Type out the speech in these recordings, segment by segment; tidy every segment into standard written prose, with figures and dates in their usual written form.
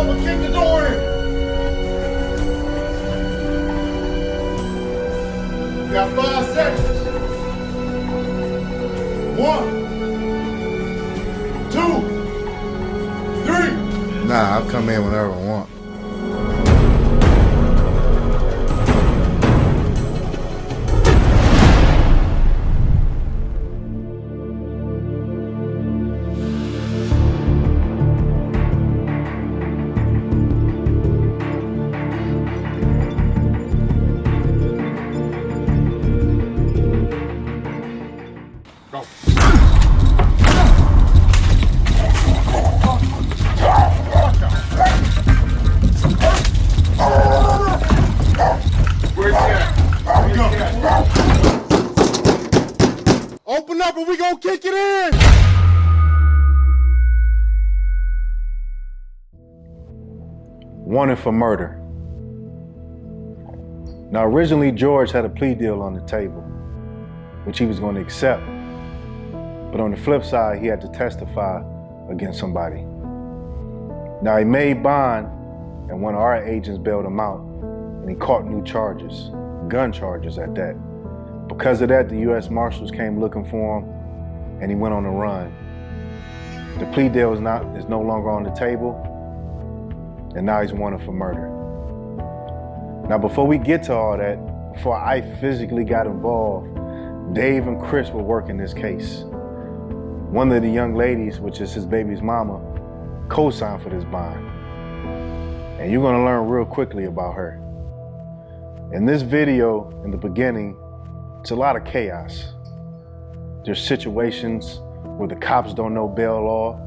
I'ma kick the door in. You got 5 seconds. 1, 2, 3. Nah, I'll come in whenever I want. Open up or we gonna kick it in! Wanted for murder. Now, originally, George had a plea deal on the table, which he was going to accept. But on the flip side, he had to testify against somebody. Now, he made bond, and one of our agents bailed him out, and he caught new charges, gun charges at that. Because of that, the U.S. Marshals came looking for him, and he went on a run. The plea deal is no longer on the table, and now he's wanted for murder. Now, before we get to all that, before I physically got involved, Dave and Chris were working this case. One of the young ladies, which is his baby's mama, co-signed for this bond. And you're gonna learn real quickly about her. In this video, in the beginning, it's a lot of chaos. There's situations where the cops don't know bail law.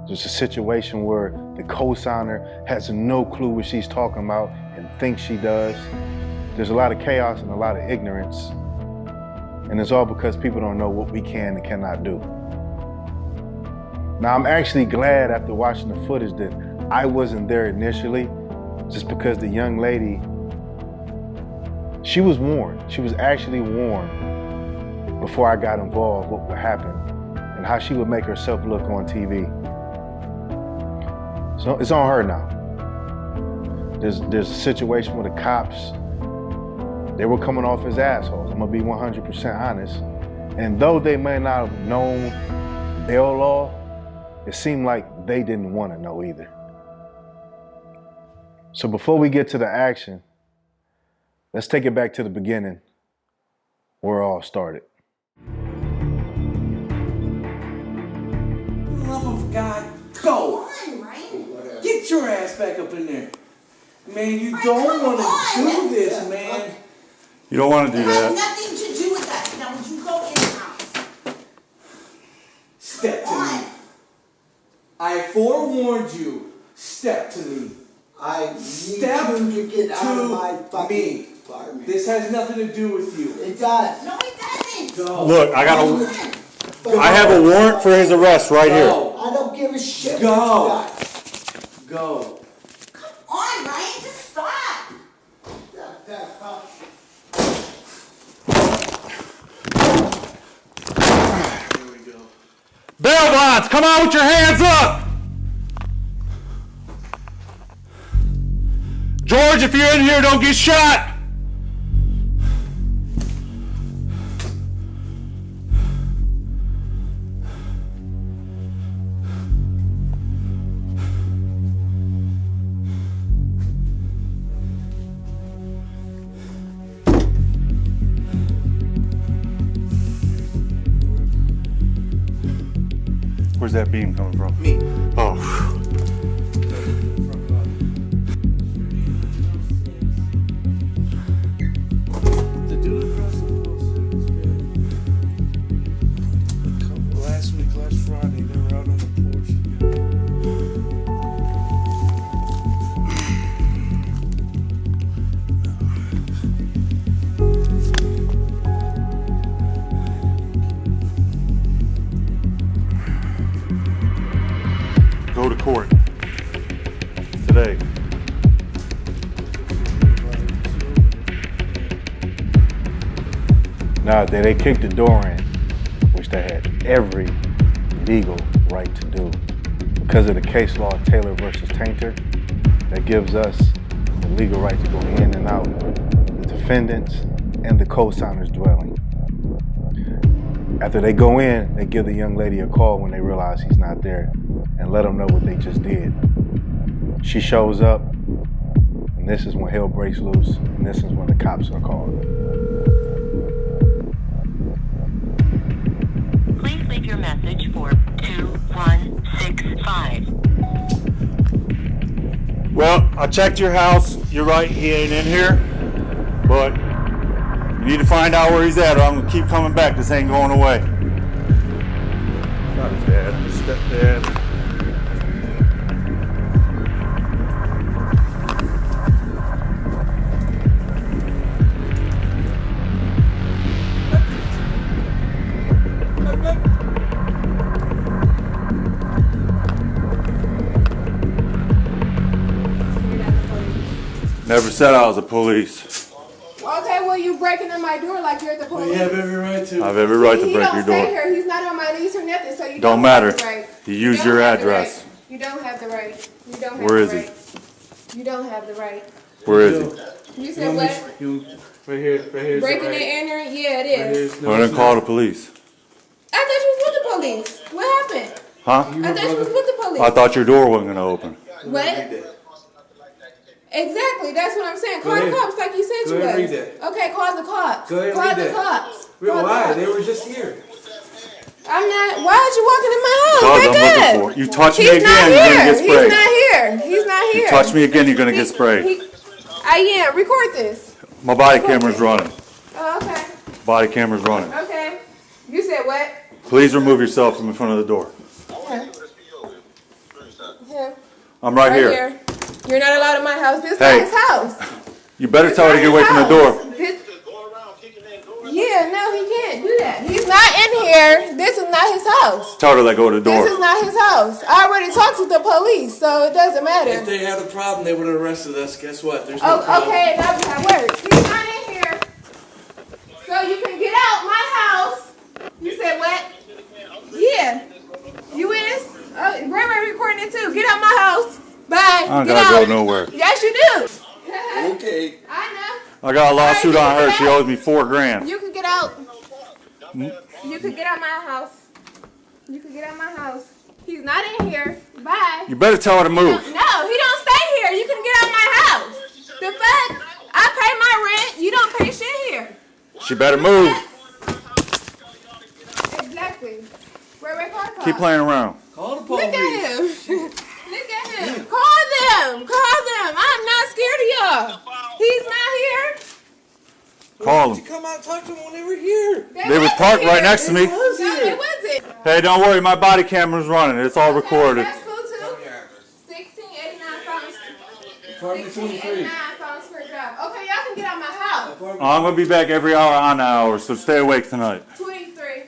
There's a situation where the co-signer has no clue what she's talking about and thinks she does. There's a lot of chaos and a lot of ignorance. And it's all because people don't know what we can and cannot do. Now, I'm actually glad after watching the footage that I wasn't there initially, just because the young lady, she was warned. She was actually warned before I got involved what would happen and how she would make herself look on TV. So it's on her now. There's a situation where the cops, they were coming off as assholes. I'm gonna be 100% honest. And though they may not have known bail law, it seemed like they didn't want to know either. So before we get to the action, let's take it back to the beginning, where it all started. For the love of God, go! Get your ass back up in there. Man, you don't want to do this, man. You don't want to do It has that. nothing to do with that. Now, would you go in the house? Step to me. I forewarned you. Step to me. I need Step you to get out of my to fucking me. apartment. This has nothing to do with you. It does. No, it doesn't. Go. Look, I have a warrant for his arrest right here. Go. I don't give a shit Go. what you got. Go. Come on, Ryan, just stop. Here we go. Bail bonds, come on with your hands up! George, if you're in here, don't get shot! Where's that beam coming from? Me. Oh. The dude across the Wilson's been last Friday, they were out on the porch together. Go to court. Today. Now, they kicked the door in, which they had every legal right to do. Because of the case law, Taylor versus Tainter, that gives us the legal right to go in and out the defendant's and the co-signer's dwelling. After they go in, they give the young lady a call when they realize he's not there and let them know what they just did. She shows up, and this is when hell breaks loose, and this is when the cops are called. Please leave your message for 2165. Well, I checked your house. You're right, he ain't in here. But you need to find out where he's at, or I'm gonna keep coming back. This ain't going away. Not his dad, his stepdad. Never said I was the police. Okay, well, you breaking in my door like you're the police. You have every right to. I have every right to break your He don't stay door. here. He's not on my lease or nothing, so you Don't don't matter. have the right. You use don't your have the address. right. You don't have the right. You don't have Where the is he? right. You don't have the right. Where is he? You said what? Right here. Breaking and entering? Yeah, it is. Well, then call the police. I thought you was with the police. What happened? Huh? I thought you was with the police. I thought your door wasn't gonna open. What? Exactly, that's what I'm saying. Call the ahead. cops like you said Go you ahead, was. read that. Okay, call the cops. Go ahead, call read the that. cops. Real Call the why? cops. They were just here. I'm not. Why are you walking in my house? Cause Back I'm up. looking for it. You touch me He's again, not you're gonna here. get sprayed. He's not here. He's not here. You touch me again, you're gonna get sprayed. Yeah, record this. My body camera's running. Oh, okay. Body camera's running. Okay. You said what? Please remove yourself from in front of the door. Okay. Him. I'm right here. You're not allowed in my house. This is Hey. not his house. You better This tell her to not get his away from the house. door. Yeah, no, he can't do that. He's not in here. This is not his house. Tell her to let go of the door. This is not his house. I already talked to the police, so it doesn't If matter. they had a problem, they would have arrested us. Guess what? There's no problem. Okay, that works. He's not in here. So you can get out my house. You said what? Yeah. You is? Ray recording it too. Get out my house. Bye. I don't Get gotta out. go nowhere. Yes, you do. Okay. I know. I got a lawsuit Alright, on her. you She can get owes me $4 grand. You can get out. You can get out my house. You can get out my house. He's not in here. Bye. You better tell her to move. No, he don't stay here. You can get out my house. The fuck? I pay my rent. You don't pay shit here. She better move. Exactly. Ray, call the cops. Keep playing around. Call the Look police. at him. Look at him. Call them. Call them. I'm not scared of y'all. He's not here. Call You them. come out and talk to them when they were here. They was parked right next to me. Was No, here. it wasn't. Hey, don't worry. My body camera's running. It's all recorded. That's cool too. 1689 Fountain Street. Apartment 23. 1689 Fountain Street Drive. Okay, y'all can get out my house. I'm gonna be back every hour on the hour, so stay awake tonight. 23.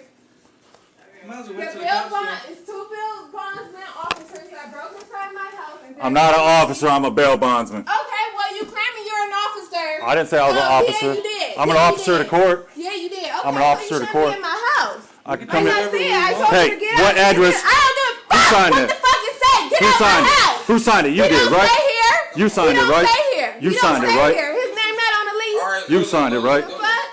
Might as well The wait till the bill cops bond get- is 2 bill bondsmen officers that broke inside my house. And I'm not an officer. I'm a bail bondsman. Okay, well you claiming you're an officer. I didn't say I was an officer. Yeah, you did. I'm an Yeah, you officer of the did. court. Yeah, you did. Okay, I'm an so officer you of the shouldn't court. be in my house. I can I'm come not in. saying I told Hey, you to get what out. address? I don't give a Who fuck signed what it? the fuck it say. Get Who out signed my it? house. Who signed it? You He did, don't right? Stay here. You signed he it, don't right? Stay here. You He signed don't it, stay right? Here. His name not on the lease. You signed it, right? The fuck?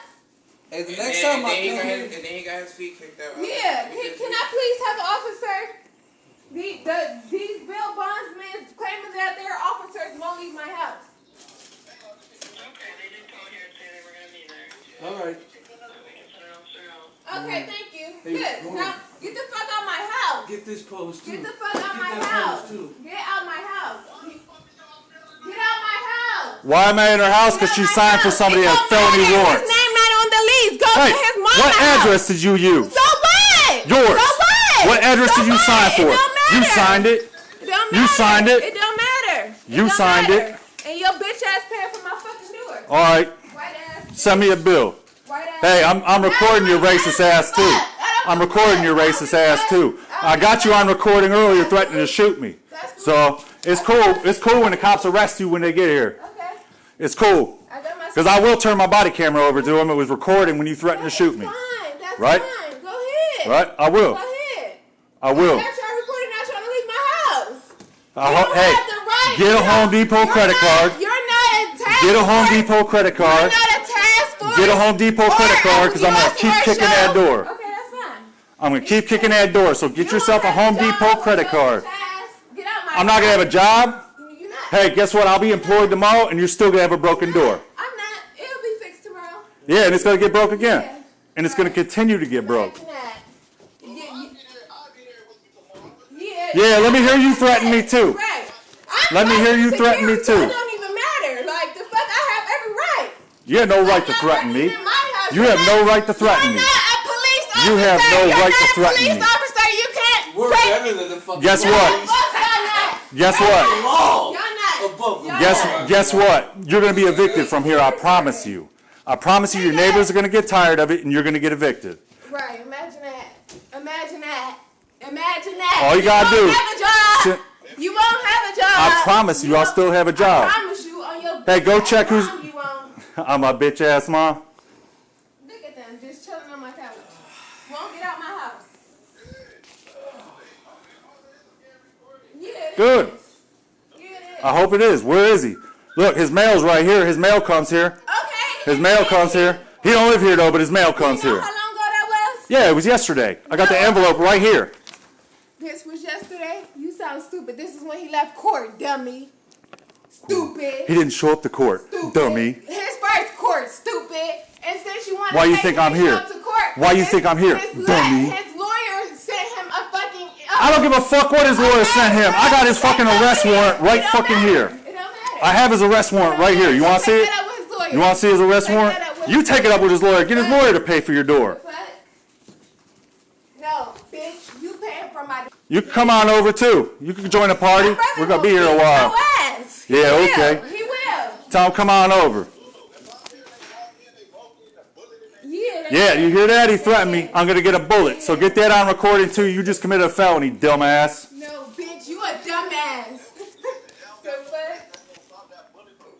Hey, the next time I come here. And then he got his feet kicked out. Yeah. Can I please have an officer? These bill bondsmen claiming that they're officers won't leave my house. All right. Okay, thank you. Hey, Good. hold Now on. get the fuck out my house. Get this post too. Get the fuck out my that house. post too. Get out my house. Get out my house. Why am I in her house? Because she signed for somebody that has felony warrants. His name not on the lease. Go Hey, to his mama's what house. address did you use? So what? Yours. So what? What address So did you what? sign for? It don't matter. You signed it. It don't matter. You signed it. It don't matter. You don't signed matter. it. And your bitch ass paying for my fucking door. All right. White ass. Send me a bill. White ass. Hey, I'm recording your racist ass too. I'm recording your racist ass too. I got you on recording earlier threatening to shoot me. So it's cool. It's cool when the cops arrest you when they get here. Okay. It's cool. I got my. Because I will turn my body camera over to him. It was recording when you threatened to shoot me. Fine. That's Right? fine. Go ahead. Right? I will. Go ahead. I will. That's y'all recording. Not trying to leave my house. I You ho- don't hey, have the right Get a Home Depot credit card. You're not a task Get a Home force. Depot credit card. You're not a task force. Get a Home Depot credit card because I'm going to keep kicking that door. Okay, that's fine. I'm going to keep kicking that door. So get yourself a Home Depot credit card. Get out my I'm not going to have a job. You're not. Hey, guess what? I'll be employed tomorrow and you're still going to have a broken door. I'm not. It'll be fixed tomorrow. Yeah, and it's going to get broke again. Yeah. And it's going to continue to get broke. Imagine that. Yeah, let me hear you threaten me too. Right. Let me hear you threaten me It too. don't even matter. Like, the fuck, I have every right. You have no right to threaten me. You have no right to threaten me. You're not a police officer. You have no You're right to not a threaten police me. officer. You can't. We're better than the fucking Guess No, what? fuck y'all not. Guess what? law. Y'all not. Above the Y'all not. Guess what? You're going to be evicted from here. I promise you. I promise you your neighbors are going to get tired of it and you're going to get evicted. Right, imagine that. Imagine that. Imagine that. All you gotta won't do- have a job. You won't have a job. I promise you I'll still have a job. I promise you on your Hey, go check who's- You won't. I'm my bitch ass mom. Look at them, just chilling on my couch. Won't get out my house. Yeah, it Good. is. Yeah, it is. I hope it is. Where is he? Look, his mail's right here. His mail comes here. Okay. His mail comes here. He don't live here though, but his mail comes You know here. how long ago that was? Yeah, it was yesterday. I got the envelope right here. This was yesterday? You sound stupid. This is when he left court, dummy. Stupid. He didn't show up to court, Stupid. dummy. His first court, stupid. And since you want Why to you make think him I'm here? show up to court, Why you think I'm here, dummy? His lawyer sent him a fucking... I don't give a fuck what his lawyer sent him. I got his fucking arrest warrant right fucking here. It don't matter. I have his arrest warrant right here. You want to see Take it? that up with his lawyer. You want to see his arrest Take warrant? that up with You his take it up with his lawyer. Get his lawyer to pay for your door. What? No, bitch. You paying for my... You can come on over too. You can join the party. My brother We're gonna be will here a beat while. your ass. He Yeah, will. okay. He will. Tell him come on over. Yeah, you hear that? He threatened me. I'm gonna get a bullet. So get that on recording too. You just committed a felony, dumbass. No, bitch. You a dumbass. The fuck?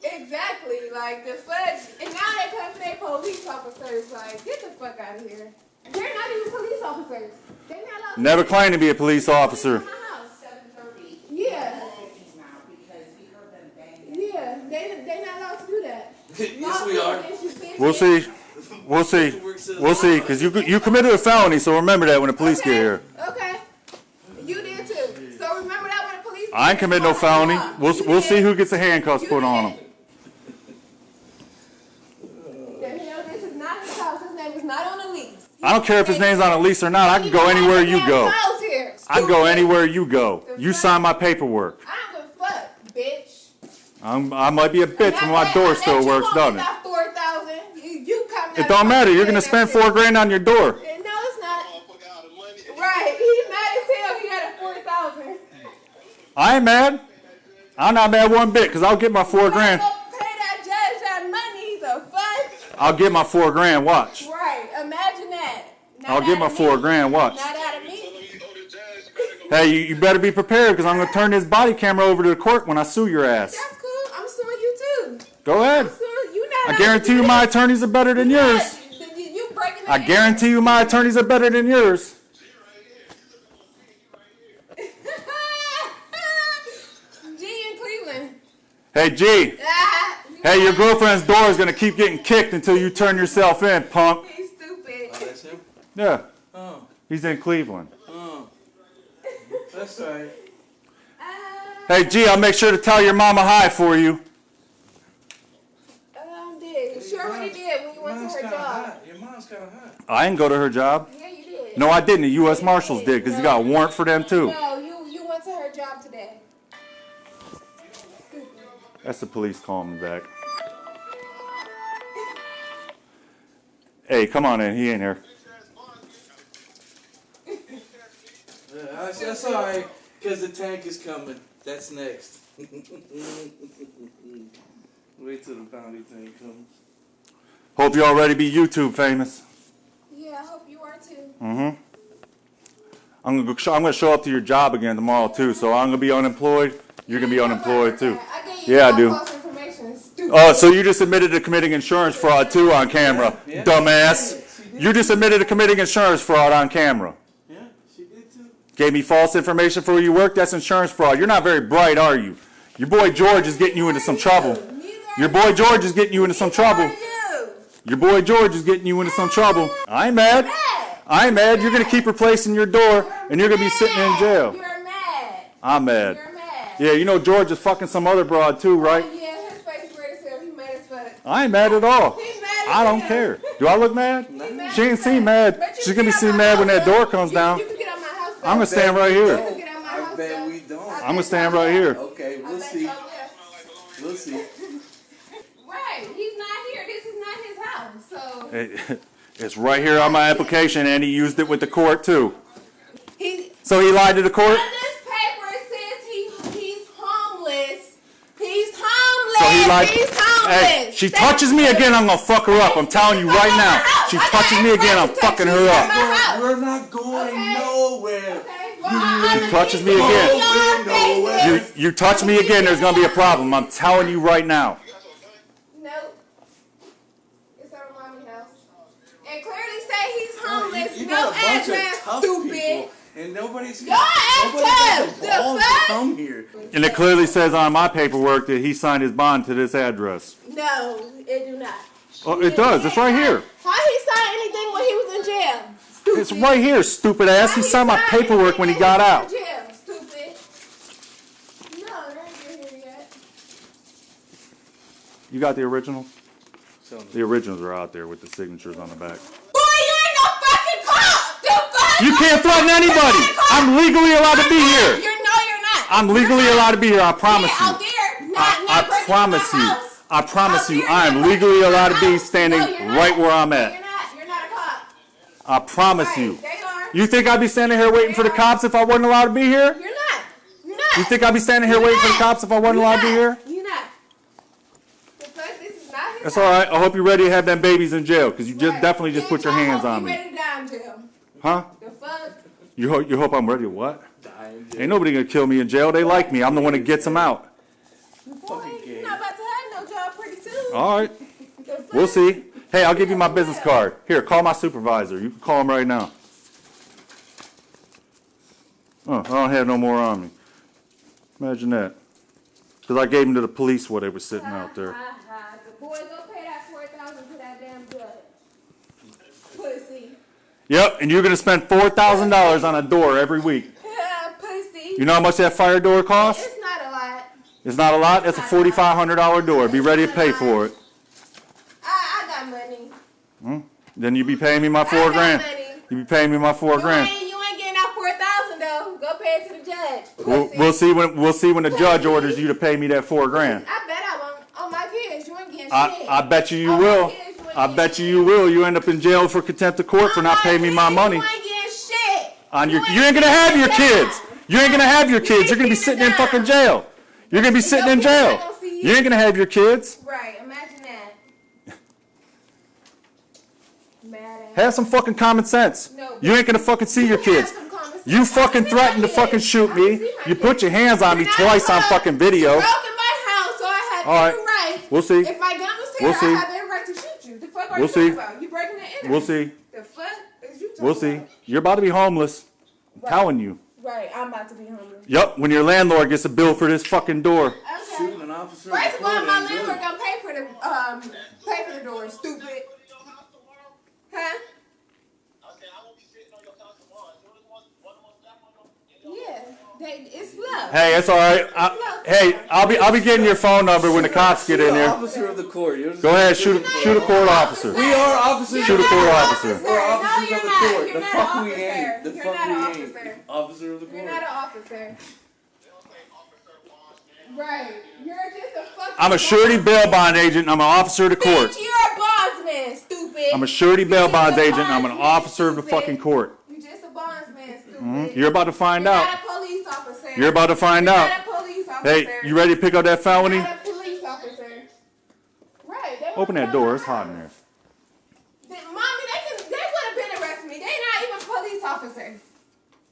Exactly. Like, the fuck? And now they come to their police officers. Like, get the fuck out of here. They're not even police officers. They're not allowed to Never claimed to be a police officer. come to my house. Yeah. Yeah, they not allowed to do that. Yes, we are. We'll see. We'll see. We'll see. Because you committed a felony, so remember that when the police get here. Okay. You did too. So remember that when the police. I ain't committed no felony. We'll see who gets the handcuffs put on him. The hell, this is not his house. His name is not on the lease. I don't care if his name's on a lease or not. I can go anywhere you go. I can go anywhere you go. You sign my paperwork. I don't give a fuck, bitch. I might be a bitch, but my door still works, doesn't it? You come. It don't matter. You're gonna spend $4,000 on your door. No, it's not. Right. He's mad as hell. He had a 4,000. I ain't mad. I'm not mad one bit because I'll get my $4,000. Pay that judge that money. The fuck. I'll get my $4,000. Watch. Right. Imagine that. Not I'll get my out of me. $4,000. Watch. Not out of me. Hey, you better be prepared because I'm gonna turn this body camera over to the court when I sue your ass. That's cool. I'm suing you too. Go ahead. You not I guarantee you my attorneys are better than yours. You breaking the I guarantee you my attorneys are better than yours. G in Cleveland. Hey, G. Hey, your girlfriend's door is gonna keep getting kicked until you turn yourself in, punk. He's stupid. Oh, that's him? Yeah. Oh, He's in Cleveland. oh. That's right. Hey, G, I'll make sure to tell your mama hi for you. Did. She already did when you went to her job. hot. Your mom's kind of hot. I didn't go to her job. Yeah, you did. No, I didn't. The U.S. Marshals did because you got a warrant for them too. No, you went to her job today. That's the police calling me back. Hey, come on in. He ain't here. Yeah, that's all right, because the tank is coming. That's next. Wait till the bounty tank comes. Hope you all ready to be YouTube famous. Yeah, I hope you are too. Mm-hmm. I'm gonna show up to your job again tomorrow too. So I'm gonna be unemployed. You're gonna be unemployed too. Yeah, I do. Oh, so you just admitted to committing insurance fraud too on camera, dumbass. You just admitted to committing insurance fraud on camera. Yeah, she did too. Gave me false information for where you work. That's insurance fraud. You're not very bright, are you? Your boy George is getting you into some trouble. Your boy George is getting you into some trouble. Your boy George is getting you into some trouble. I ain't mad. I ain't mad. You're going to keep replacing your door, and you're going to be sitting in jail. You're mad. I'm mad. You're mad. Yeah, you know George is fucking some other broad too, right? Yeah, his face red as hell. He mad as fuck. I ain't mad at all. He's mad as I don't hell. care. Do I look mad? Mad She ain't as seen fuck. mad. But you She's going to be get seen out mad my when that house, door though. comes down. You can get out my house, though. I'm going to stand right here. You can get out my I house, bet though. we don't. I I'm going to bet stand y'all right will. here. Okay, I we'll bet see. y'all will. We'll see. Right. He's not here. This is not his house. So It's right here on my application, and he used it with the court too. he. So he lied to the court? On this paper it says he's homeless. He's homeless. So he lied. He's homeless. Hey, she touches me again, I'm gonna fuck her up. I'm telling you right now. She touches me again, I'm fucking her up. We're not going Okay. nowhere. Okay. Well, She touches me again. Nowhere. You touch me again, there's gonna be a problem. I'm telling you right now. Nope. It's at a mommy house. And clearly say he's homeless. You No got a bunch address, of tough stupid. people, and nobody's Y'all act tough. the The balls to fuck? come here. And it clearly says on my paperwork that he signed his bond to this address. No, it do not. Oh, it does. It's right here. How he signed anything when he was in jail? Stupid. It's right here, stupid ass. How He signed my paperwork when he got out. in jail? Stupid. No, they ain't here yet. You got the originals? The originals are out there with the signatures on the back. Boy, you ain't no fucking cop. The fuck? You can't threaten anybody. I'm legally allowed to be here. You're not. I'm legally allowed to be here. I promise Yeah, out you. there. Not I breaking in promise my you. house. I promise Out you. there, I am not breaking legally in my allowed to be house. standing No, you're not. right where I'm No, at. You're not a cop. I promise Right, you. they are. You think I'd be standing here waiting for the cops if I wasn't allowed to be here? You're not. You're not. You think I'd be standing here You're waiting for the not. cops if I wasn't You're allowed to be not. here? You're not. The fuck, this is not his That's house. all right. I hope you're ready to have them babies in jail because you just Right. definitely just Yeah, put your y'all hands hope on you me. ready to die in jail. Huh? The fuck? You hope I'm ready to what? Ain't nobody gonna kill me in jail. They like me. I'm the one that gets them out. Boy, you're not about to have no job pretty soon. All right. The fuck? We'll see. Hey, I'll give you my business card. Here, call my supervisor. You can call him right now. Oh, I don't have no more on me. Imagine that. Because I gave them to the police while they were sitting out there. The boy go pay that $4,000 to that damn judge. Pussy. Yep, and you're going to spend $4,000 on a door every week. Pussy. You know how much that fire door costs? It's not a lot. It's not a lot. It's a $4,500 door. Be ready to pay for it. I got money. Then you be paying me my I $4 got grand. money. You be paying me my $4 grand. You ain't getting that $4,000 though. Go pay it to the judge. Pussy. We'll see when the judge orders you to pay me that $4 grand. I bet I won't. On my kids, you ain't getting shit. I bet you On my will. kids, you ain't I getting bet shit. you will. You end up in jail for contempt of court for On not my paying me my kids, money. You ain't getting shit. You ain't gonna have your kids. You ain't gonna have your kids. You're gonna be sitting in fucking jail. You're gonna be sitting in jail. You ain't gonna have your kids. Right, imagine that. Mad ass. Have some fucking common sense. No, You ain't gonna fucking see your have kids. some common sense. You fucking I threatened to see my fucking kids. shoot I me. see my You put kids. your hands on me You're not twice on allowed. fucking video. You broke in my house, so I have All right. every right. We'll see. If my gun was here, We'll see. I have every right to shoot you. The fuck are We'll you see. talking about? You breaking the internet. We'll see. The fuck is you talking We'll see. about? You're about to be homeless. I'm telling you. Right, I'm about to be homeless. Yup, when your landlord gets a bill for this fucking door. Okay. Shooting an officer. First of all, in the my court ain't landlord good. gonna pay for the door, stupid. Huh? Yeah, it's love. Hey, it's all right. I'll be getting your phone number when the cops get in You're an here. officer of the court. You're Go ahead, shoot a court officer. We are officers. Shoot a of the court court. officer. We're officers No, of the you're court. not. The You're fuck not we an ain't. officer. The You're fuck not we an ain't. officer. Officer of the You're court. not an officer. Right. You're just a fucking. I'm a surety bail bond agent. I'm an officer of the court. Bitch, you're a bondsman, stupid. I'm a surety bail You're just bonds a agent. I'm an bondsman, officer of the stupid. fucking court. You're just a bondsman, stupid. You're about to find You're out. not a police officer. You're about to find You're out. not a police officer. Hey, you ready to pick up that felony? You're not a police officer. Right. They Open that would've door. done It's hot in there. Mommy, they would have been arresting me. They not even police officers.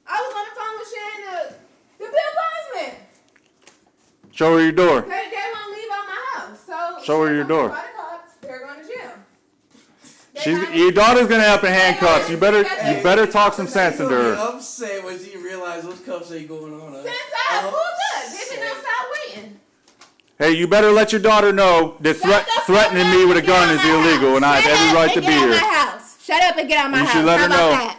I was on the phone with Shannon, the Bill Bondsman. Show her your door. They won't leave out my house. So Show her your door. by the cops, they're going to jail. Your daughter's gonna end up in handcuffs. You better talk some sense into You're her. gonna be upset when you realize those cuffs ain't going on. Since I pulled up, they did not stop waiting. Hey, you better let your daughter know that threatening me with a gun is illegal, and I have every right to be here. Shut up and get out of my house. You should let her know.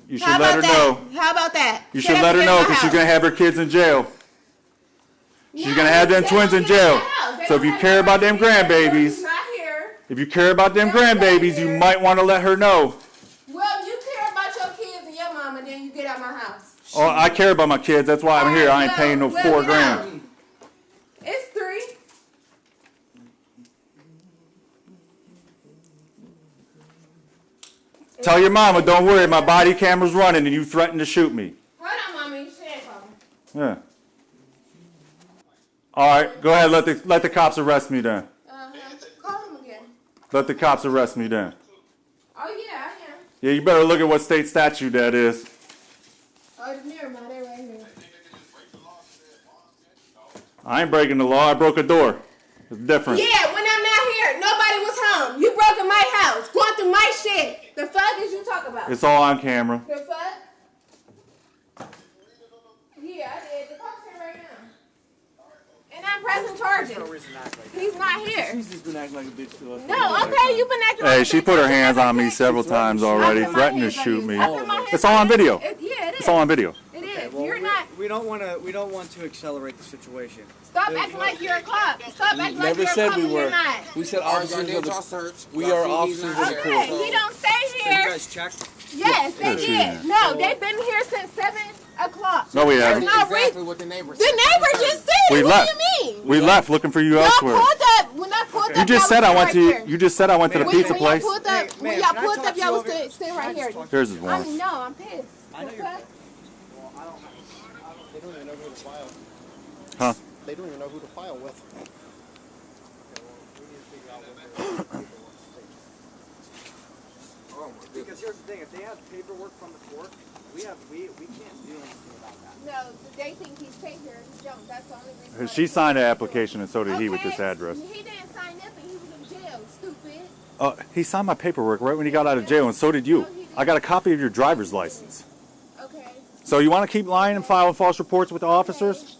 You should let her know. How about that? You should let her know because she's gonna have her kids in jail. She's gonna have them twins in jail. So if you care about them grandbabies, you might want to let her know. Well, you care about your kids and your mom, and then you get out my house. Oh, I care about my kids. That's why I'm here. I ain't paying no $4 grand. It's 3. Tell your mama, don't worry, my body camera's running and you threatened to shoot me. Hold on, mommy. She ain't calling. Yeah. All right, go ahead. Let the cops arrest me then. Call him again. Let the cops arrest me then. Oh, yeah, I am. Yeah, you better look at what state statute that is. Oh, never mind. They're right here. I ain't breaking the law. I broke a door. It's different. Yeah, when I'm not here, nobody was home. You broke in my house, going through my shit. The fuck is you talking about? It's all on camera. The fuck? Yeah, I did. The cops here right now. And I'm pressing charges. He's not here. She's just been acting like a bitch to us. No, okay, you've been acting like Hey, a she bitch. put her hands on me several times already, threatening to shoot me. It's all on video. Yeah, it is. It's all on video. It is. Well, You're not. We don't want to accelerate the situation. Stop acting like you're a cop. Stop acting like Never you're a said cop we when you're were. not. We said officers of the. We Y'all are see officers he's of not the here. court. Okay, he don't stay So you here. guys checked? Yes, they did. No, they've been here since 7 o'clock. No, we haven't. No, Exactly what the neighbor the said. neighbor just said We it. left. What do you mean? We left looking for you Y'all elsewhere. pulled up. When I pulled up, You just said I went to. You just said I went to the When pizza when place. Y'all pulled up, Hey, when ma'am, y'all can I pulled talk up, to y'all you was over- staying right here. Here's his warrant. No, I'm pissed. I know The you're. fuck? They don't even know who to file. Huh? They don't even know who to file with. Because here's the thing: if they have paperwork from the court, we can't do anything about that. No, they think he's staying here. He don't. That's the only reason. She signed an application and so did he with this Okay, address. He didn't sign nothing. He was in jail. Stupid. He signed my paperwork right when he got out of jail, and so did you. I got a copy of your driver's license. Okay. So you want to keep lying and filing false reports with the officers?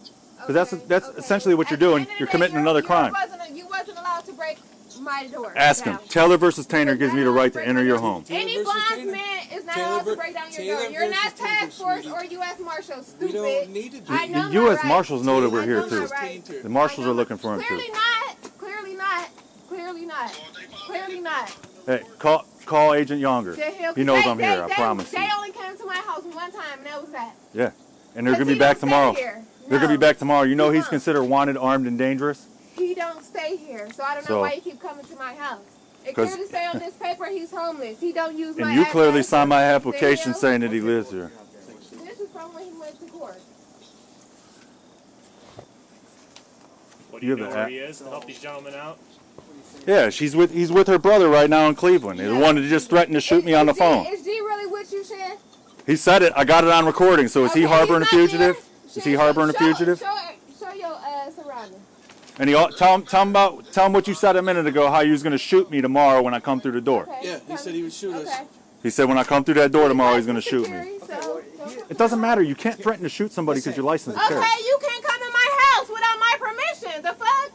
Because that's essentially what you're doing. You're committing another crime. You wasn't allowed to break my door. Ask him. down. Taylor versus Tanner gives me the right to enter your home. Any Taylor versus bondsman Taylor? is not Taylor allowed to ver- break down your Taylor door. You're not versus Taylor, task force sweetie. or U.S. Marshals. We Stupid. don't need to do I know The my U.S. rights. Marshals know that we're I here know too. my rights. The Marshals are looking for him too. Clearly not. Clearly not. Clearly not. Clearly not. Hey, call Agent Younger. He knows I'm here. I promise They you. only came to my house one time, and that was that. Yeah, and they're gonna 'Cause be he back don't stay tomorrow. here. They're gonna be No. back tomorrow. You know He he's won't. considered wanted, armed, and dangerous. He don't stay here, so I don't know So- why you keep coming to my house. It 'Cause- clearly say on this paper he's homeless. He don't use my And you clearly address. signed my application Still. saying that he lives here. This is from when he went to court. What do You you have know the where he is to help these gentlemen out? Yeah, he's with her brother right now in Cleveland. The one that just threatened to shoot me on the phone. Is G really with you, Shan? He said it. I got it on recording. So is he Okay, harboring a he's not fugitive? here. Is he harboring a fugitive? Show your surroundings. And tell him what you said a minute ago. How you was gonna shoot me tomorrow when I come through the door. Okay. Yeah, he said he would shoot us. Okay. He said when I come through that door tomorrow, he's gonna shoot me. Security, so It doesn't matter. You can't threaten to shoot somebody because your license is carried. okay, you can't come in my house without my permission. The fuck?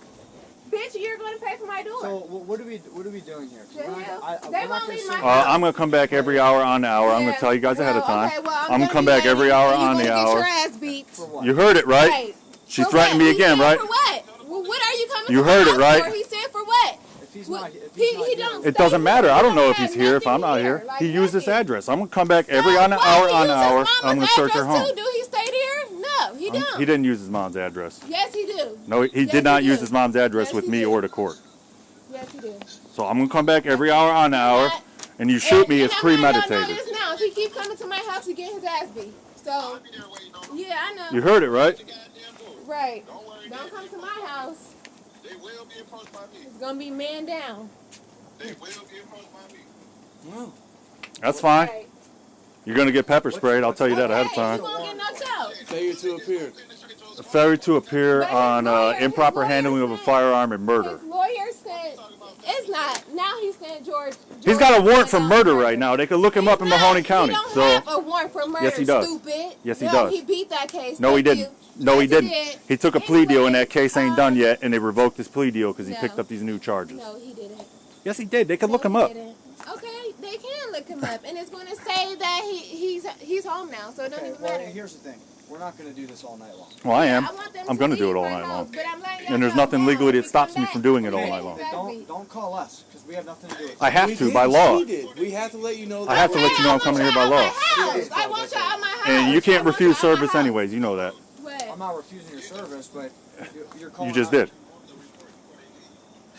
Bitch, you're gonna pay for my door. So what are we doing here? The hell? We're They not won't gonna leave say- my house. I'm gonna come back every hour on the hour. I'm gonna Yeah. tell you guys ahead of time. Okay, well, I'm gonna come back every hour on the You're hour. gonna get your ass beat. For what? You heard it, right? Right. She For threatened what? me He again, said right? For what? Well, what are you coming You to my heard it, house right? for? He said for what? If he's What- not, if he he's not here, don't. It doesn't matter. I don't know if he's have here, if I'm nothing not here. like He used this nothing. address. I'm gonna come back every hour on the He hour. uses I'm mama's gonna search her address home. too. Do he stay there? No, he don't. He didn't use his mom's address. Yes, he do. No, he Yes, did not he use do. his mom's address Yes, with he me do. or the court. Yes, he do. So I'm gonna come back every hour on the hour, and you shoot me. It's And I'm not gonna premeditated. know this now. If he keep coming to my house, he get his ass beat. So, yeah, I know. You heard it, right? Right. Don't come to my house. They will be approached by me. It's gonna be man down. They will be approached by me. That's fine. Right. You're gonna get pepper sprayed. I'll tell you that ahead of You time. won't get knocked out. Failure to appear. Failure to appear But his on lawyer improper said- handling of a firearm and murder. His lawyer said it's not. Now he's saying George. He's got a warrant for murder right now. They could look him up in Mahoney County. He don't So have a warrant for murder. yes, he does. Stupid. Yes, he No, does. he beat that case. No, he Thank didn't. you. No, he Yes, didn't. did. He took a plea deal, and that Anyways, case ain't done yet, and they revoked his plea deal because he No. picked up these new charges. No, he didn't. Yes, he did. They could look him He up. didn't. Okay, they can look him up, and it's going to say that he's home now, so it don't even Well, matter. here's the thing. We're not going to do this all night long. Well, I am. I want them I'm going to do leave it all my night house, long. but I'm letting And there's y'all nothing know legally when that we stops come me from back. doing it all Okay, night long. exactly. Don't call us because we have nothing to do with it. I have We to did, by law. We did. We have to let you know. I have to let you know I'm coming here by law. I want y'all at my house. And you can't I want refuse y'all at my service house. anyways. You know that. What? I'm not refusing your service, but you're calling You just out- did.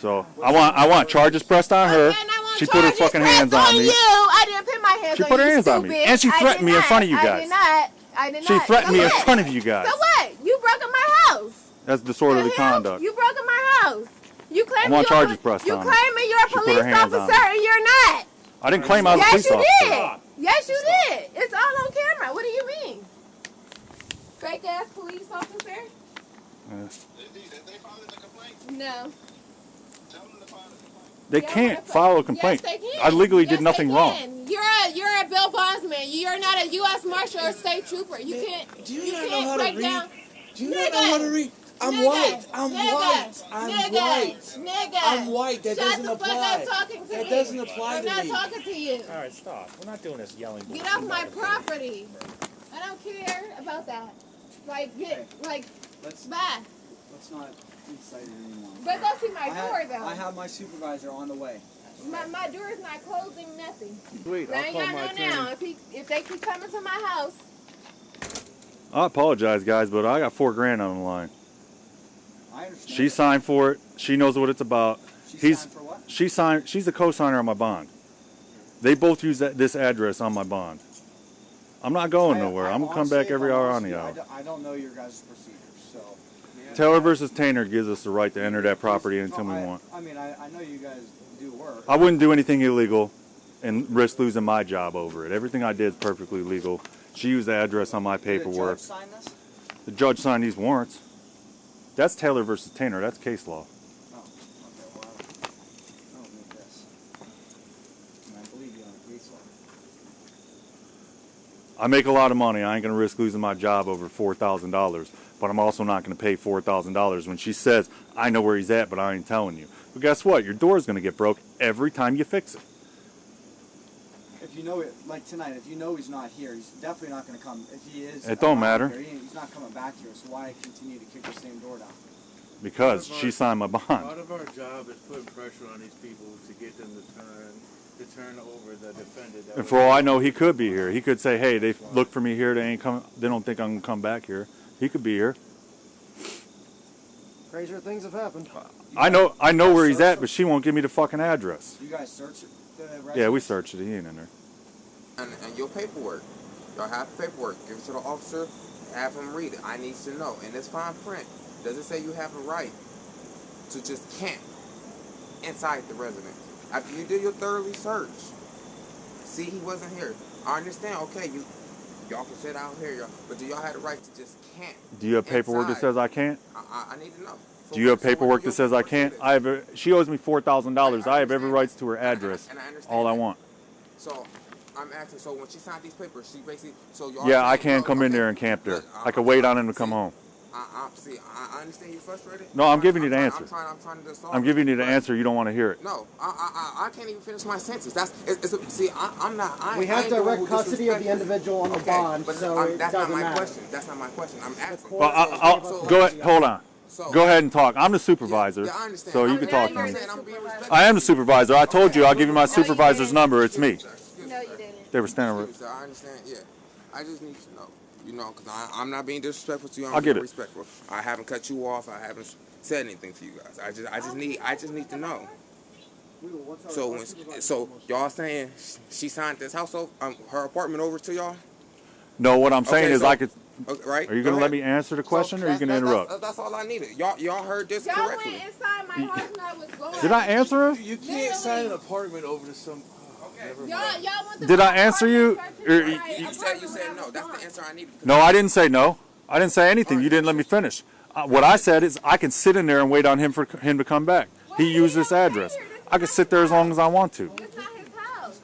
So I want charges pressed on her. Okay, and I want She put her charges fucking pressed hands on me. You. I didn't put my hands She on put her you, hands on me. stupid. And she I threatened did me in not. front of you I guys. did not. I did She not. threatened me in what? front of you guys. So what? You broke in my house. That's disorderly The hell? conduct. You broke in my house. You claim I want you're charges pressed You on her. claiming you're a She put her police hands on officer me. and you're not. I didn't claim I was a Yes, police you officer. did. Yes, you did. It's all on camera. What do you mean? Fake ass police officer? They filed a complaint. No. Tell them to file a complaint. They Yeah, can't but- file a complaint. Yes, they can. I legally Yes, did nothing they wrong. can. You're a Bill Bondsman. You're not a U.S. Marshal or state trooper. You can't. Do you You not know can't how to break read? down. Do you not know how to read? I'm white. I'm white. I'm white. Nigga. I'm white. That Shut doesn't the fuck apply. up talking to That me. doesn't apply I'm to not me. talking to you. All right, stop. We're not doing this yelling. Get off my property. I don't care about that. Let's Bye. not incite it anymore. But go see my door, though. I have my supervisor on the way. My door is not closing, nothing. Wait, I I'll ain't call got my no attorney. now. If they keep coming to my house, I apologize, guys, but I got $4,000 on the line. I understand. She signed for it. She knows what it's about. She signed for what? She signed. She's the co-signer on my bond. They both use this address on my bond. I'm not going nowhere. I'm gonna come back every hour on the hour. I don't know your guys' procedures, so. Taylor versus Tainer gives us the right to enter that property anytime we want. I mean, I know you guys do work. I wouldn't do anything illegal and risk losing my job over it. Everything I did is perfectly legal. She used the address on my paperwork. Did the judge sign this? The judge signed these warrants. That's Taylor versus Tainer. That's case law. Oh, okay, well, I don't need this. And I believe you on the case law. I make a lot of money. I ain't going to risk losing my job over $4,000. But I'm also not going to pay $4,000 when she says, I know where he's at, but I ain't telling you. But guess what? Your door's going to get broke every time you fix it. If you know it, like tonight, if you know he's not here, he's definitely not going to come. If he is, It don't around matter. here, he's not coming back here. So why continue to kick the same door down? Because she signed my bond. Part of our job is putting pressure on these people to get them to turn over the defendant. And for all I know, he could be here. He could say, hey, they look for me here. They ain't come. They don't think I'm going to come back here. He could be here. Crazier things have happened. I know where he's at, but she won't give me the fucking address. You guys search the residence? Yeah, we searched it. He ain't in there. And your paperwork. Y'all have the paperwork. Give it to the officer. Have him read it. I need to know. And this fine print doesn't say you have a right to just camp inside the residence. After you do your thoroughly search, see he wasn't here. I understand. Okay, y'all can sit out here, y'all, but do y'all have the right to just camp? Do you have paperwork that inside? says I can't? I need to know. Do you have paperwork that says I can't? She owes me $4,000. I have every right to her address. And I understand All I that. want. So I'm asking. So when she signed these papers, she basically. So y'all. Yeah, I saying, can't no, come in okay, there and camp there. look, I could wait on him to come home. I understand you're frustrated. No, I'm giving you the I'm answer. trying to solve I'm giving you the it, answer. You don't want to hear it. No, I can't even finish my sentence. See, I'm not. We have I ain't direct doing custody of the individual on the bond, but so it that's not doesn't my matter. question. That's not my question. I'm asking. Well, I'll go ahead. Hold on. Go ahead and talk. I'm the supervisor, Yeah, I understand. so you can talk to I'm me. saying I'm being respectful. I am the supervisor. I told you I'll give you my supervisor's number. It's me. no, you didn't. They were standing. Excuse me, sir, I understand. Yeah, I just need to know. You know, because I'm not being disrespectful to you. I'm I'll get being it. respectful. I haven't cut you off. I haven't said anything to you guys. I just need to know. So y'all saying she signed this household, her apartment over to y'all? No, what I'm saying is so- I could. Okay, right? Are you going to let me answer the question, or are you going to interrupt? That's all I needed. Y'all heard this Y'all correctly. went inside my house and I was going. Did I answer her? You can't sign an apartment over to some. Y'all want the Did I answer you? You said no. That's the answer I needed. No, I didn't say no. I didn't say anything. You didn't let me finish. What I said is I can sit in there and wait on him for him to come back. He used this address. I can sit there as long as I want to. It's not his house.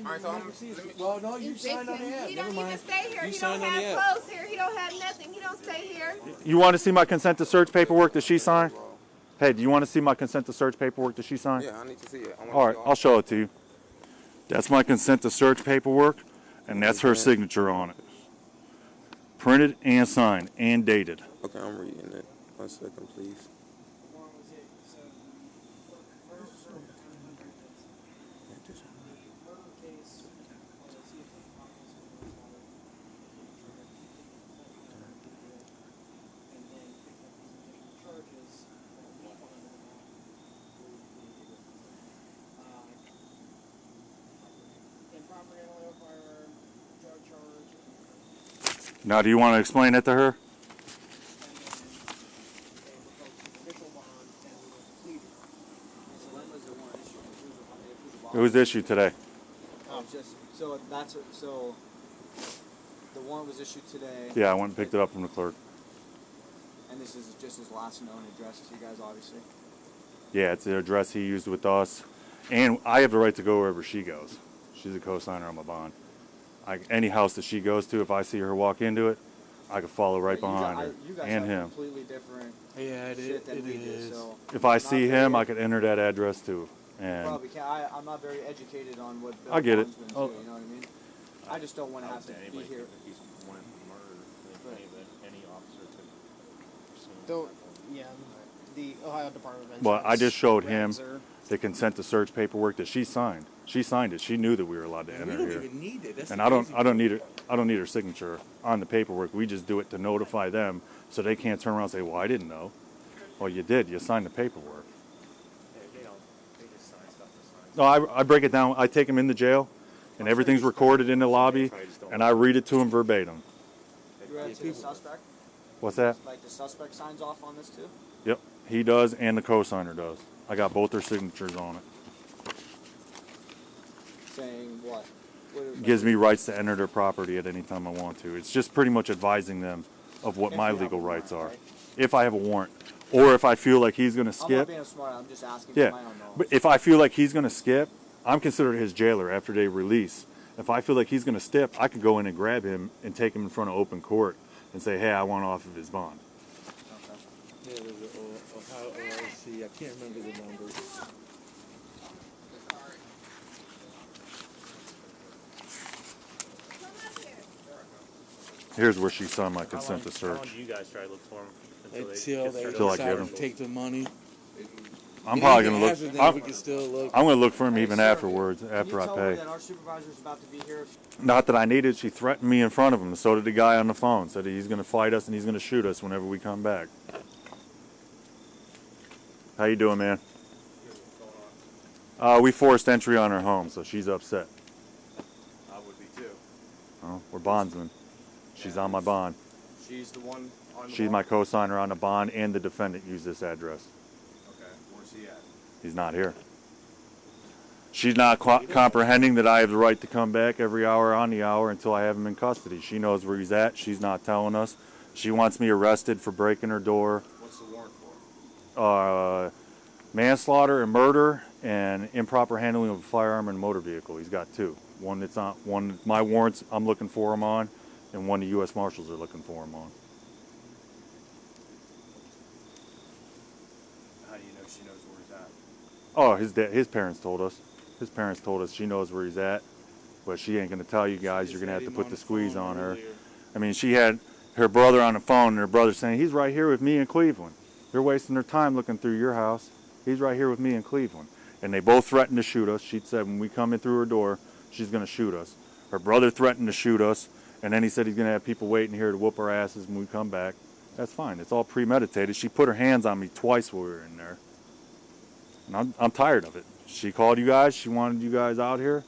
Alright, so Well, no, you signed on the app. He Never don't even mind. stay here. You He signed don't on the have app. clothes here. He don't have nothing. He don't stay here. You want to see my consent to search paperwork that she signed? Hey, do you want to see my consent to search paperwork that she signed? Yeah, I need to see it. All right, I'll show it to you. That's my consent to search paperwork, and that's her signature on it. Printed and signed and dated. Okay, I'm reading it. 1 second, please. Now, do you want to explain it to her? It was issued today. So the warrant was issued today. Yeah, I went and picked it up from the clerk. And this is just his last known address to you guys, obviously. Yeah, it's the address he used with us. And I have the right to go wherever she goes. She's a co-signer on my bond. Any house that she goes to, if I see her walk into it, I could follow right behind her You guys and have him. completely different Yeah, shit than we do. So If I see him, I could enter that address too. And probably can't. I'm not very educated on what Bill I get it. bondsmen do, Oh. you know what I mean? I just don't want to have to be here. Though, yeah, the Ohio Department of Well, I Insurance just showed him grants her- the consent to search paperwork that she signed. She signed it. She knew that we were allowed to And enter we don't here. even need it. That's And the I don't crazy need her signature on the paperwork. We just do it to notify them so they can't turn around and say, "Well, I didn't know." Well, you did. You signed the paperwork. No, I break it down. I take him into jail, and everything's recorded in the lobby, and I read it to him verbatim. You read to the suspect? What's that? Like the suspect signs off on this too? Yep, he does, and the co-signer does. I got both their signatures on it. Saying what? Gives me rights to enter their property at any time I want to. It's just pretty much advising them of what my legal rights are. If I have a warrant, or if I feel like he's going to I'm not skip. being smart. I'm just asking Yeah, for my own knowledge. but if I feel like he's going to skip, I'm considered his jailer after they release. If I feel like he's going to skip, I could go in and grab him and take him in front of open court and say, "Hey, I want off of his bond." Yeah, there's a Ohio OIC. I can't remember the number. Here's where she signed my consent to How long search. do you guys try to look for them Until they Until I decide get to him. take the money. I'm probably going to After look. that, we can still look. I'm going to look for him even Sir, afterwards, can after you I tell her pay. that our supervisor's about to be here? Not that I needed. She threatened me in front of him. So did the guy on the phone. Said he's going to fight us and he's going to shoot us whenever we come back. How you doing, man? We forced entry on her home, so she's upset. I would be too. Oh, we're bondsmen. She's on my bond. She's the one on the She's my co-signer on the bond, and the defendant used this address. Okay, where's he at? He's not here. She's not comprehending that I have the right to come back every hour on the hour until I have him in custody. She knows where he's at. She's not telling us. She wants me arrested for breaking her door. What's the warrant for? Manslaughter and murder and improper handling of a firearm and motor vehicle. He's got two. One that's on one my warrants I'm looking for him on, and one the U.S. Marshals are looking for him on. How do you know she knows where he's at? Oh, his parents told us. His parents told us she knows where he's at, but she ain't gonna tell you guys. You're gonna have to put the squeeze on her. I mean, she had her brother on the phone, and her brother saying he's right here with me in Cleveland. They're wasting their time looking through your house. He's right here with me in Cleveland. And they both threatened to shoot us. She said when we come in through her door, she's going to shoot us. Her brother threatened to shoot us, and then he said he's going to have people waiting here to whoop our asses when we come back. That's fine. It's all premeditated. She put her hands on me twice while we were in there. And I'm tired of it. She called you guys. She wanted you guys out here.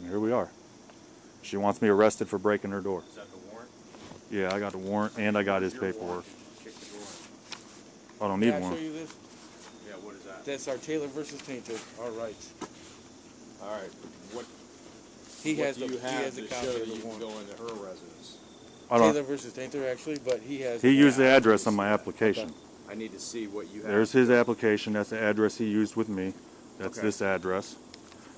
And here we are. She wants me arrested for breaking her door. Is that the warrant? Yeah, I got the warrant, and I got his Your paperwork. warrant. Kick the door in. I don't need Can I one. show you this? Yeah, what is that? That's our Taylor versus Painter. All right. All right. What? He what has do the you he have has to the show copy that of you the can warrant. go into her residence? I don't. Taylor versus Painter actually, but he has. He used the address on my application. I need to see what you have. There's his application. That's the address he used with me. That's Okay. this address.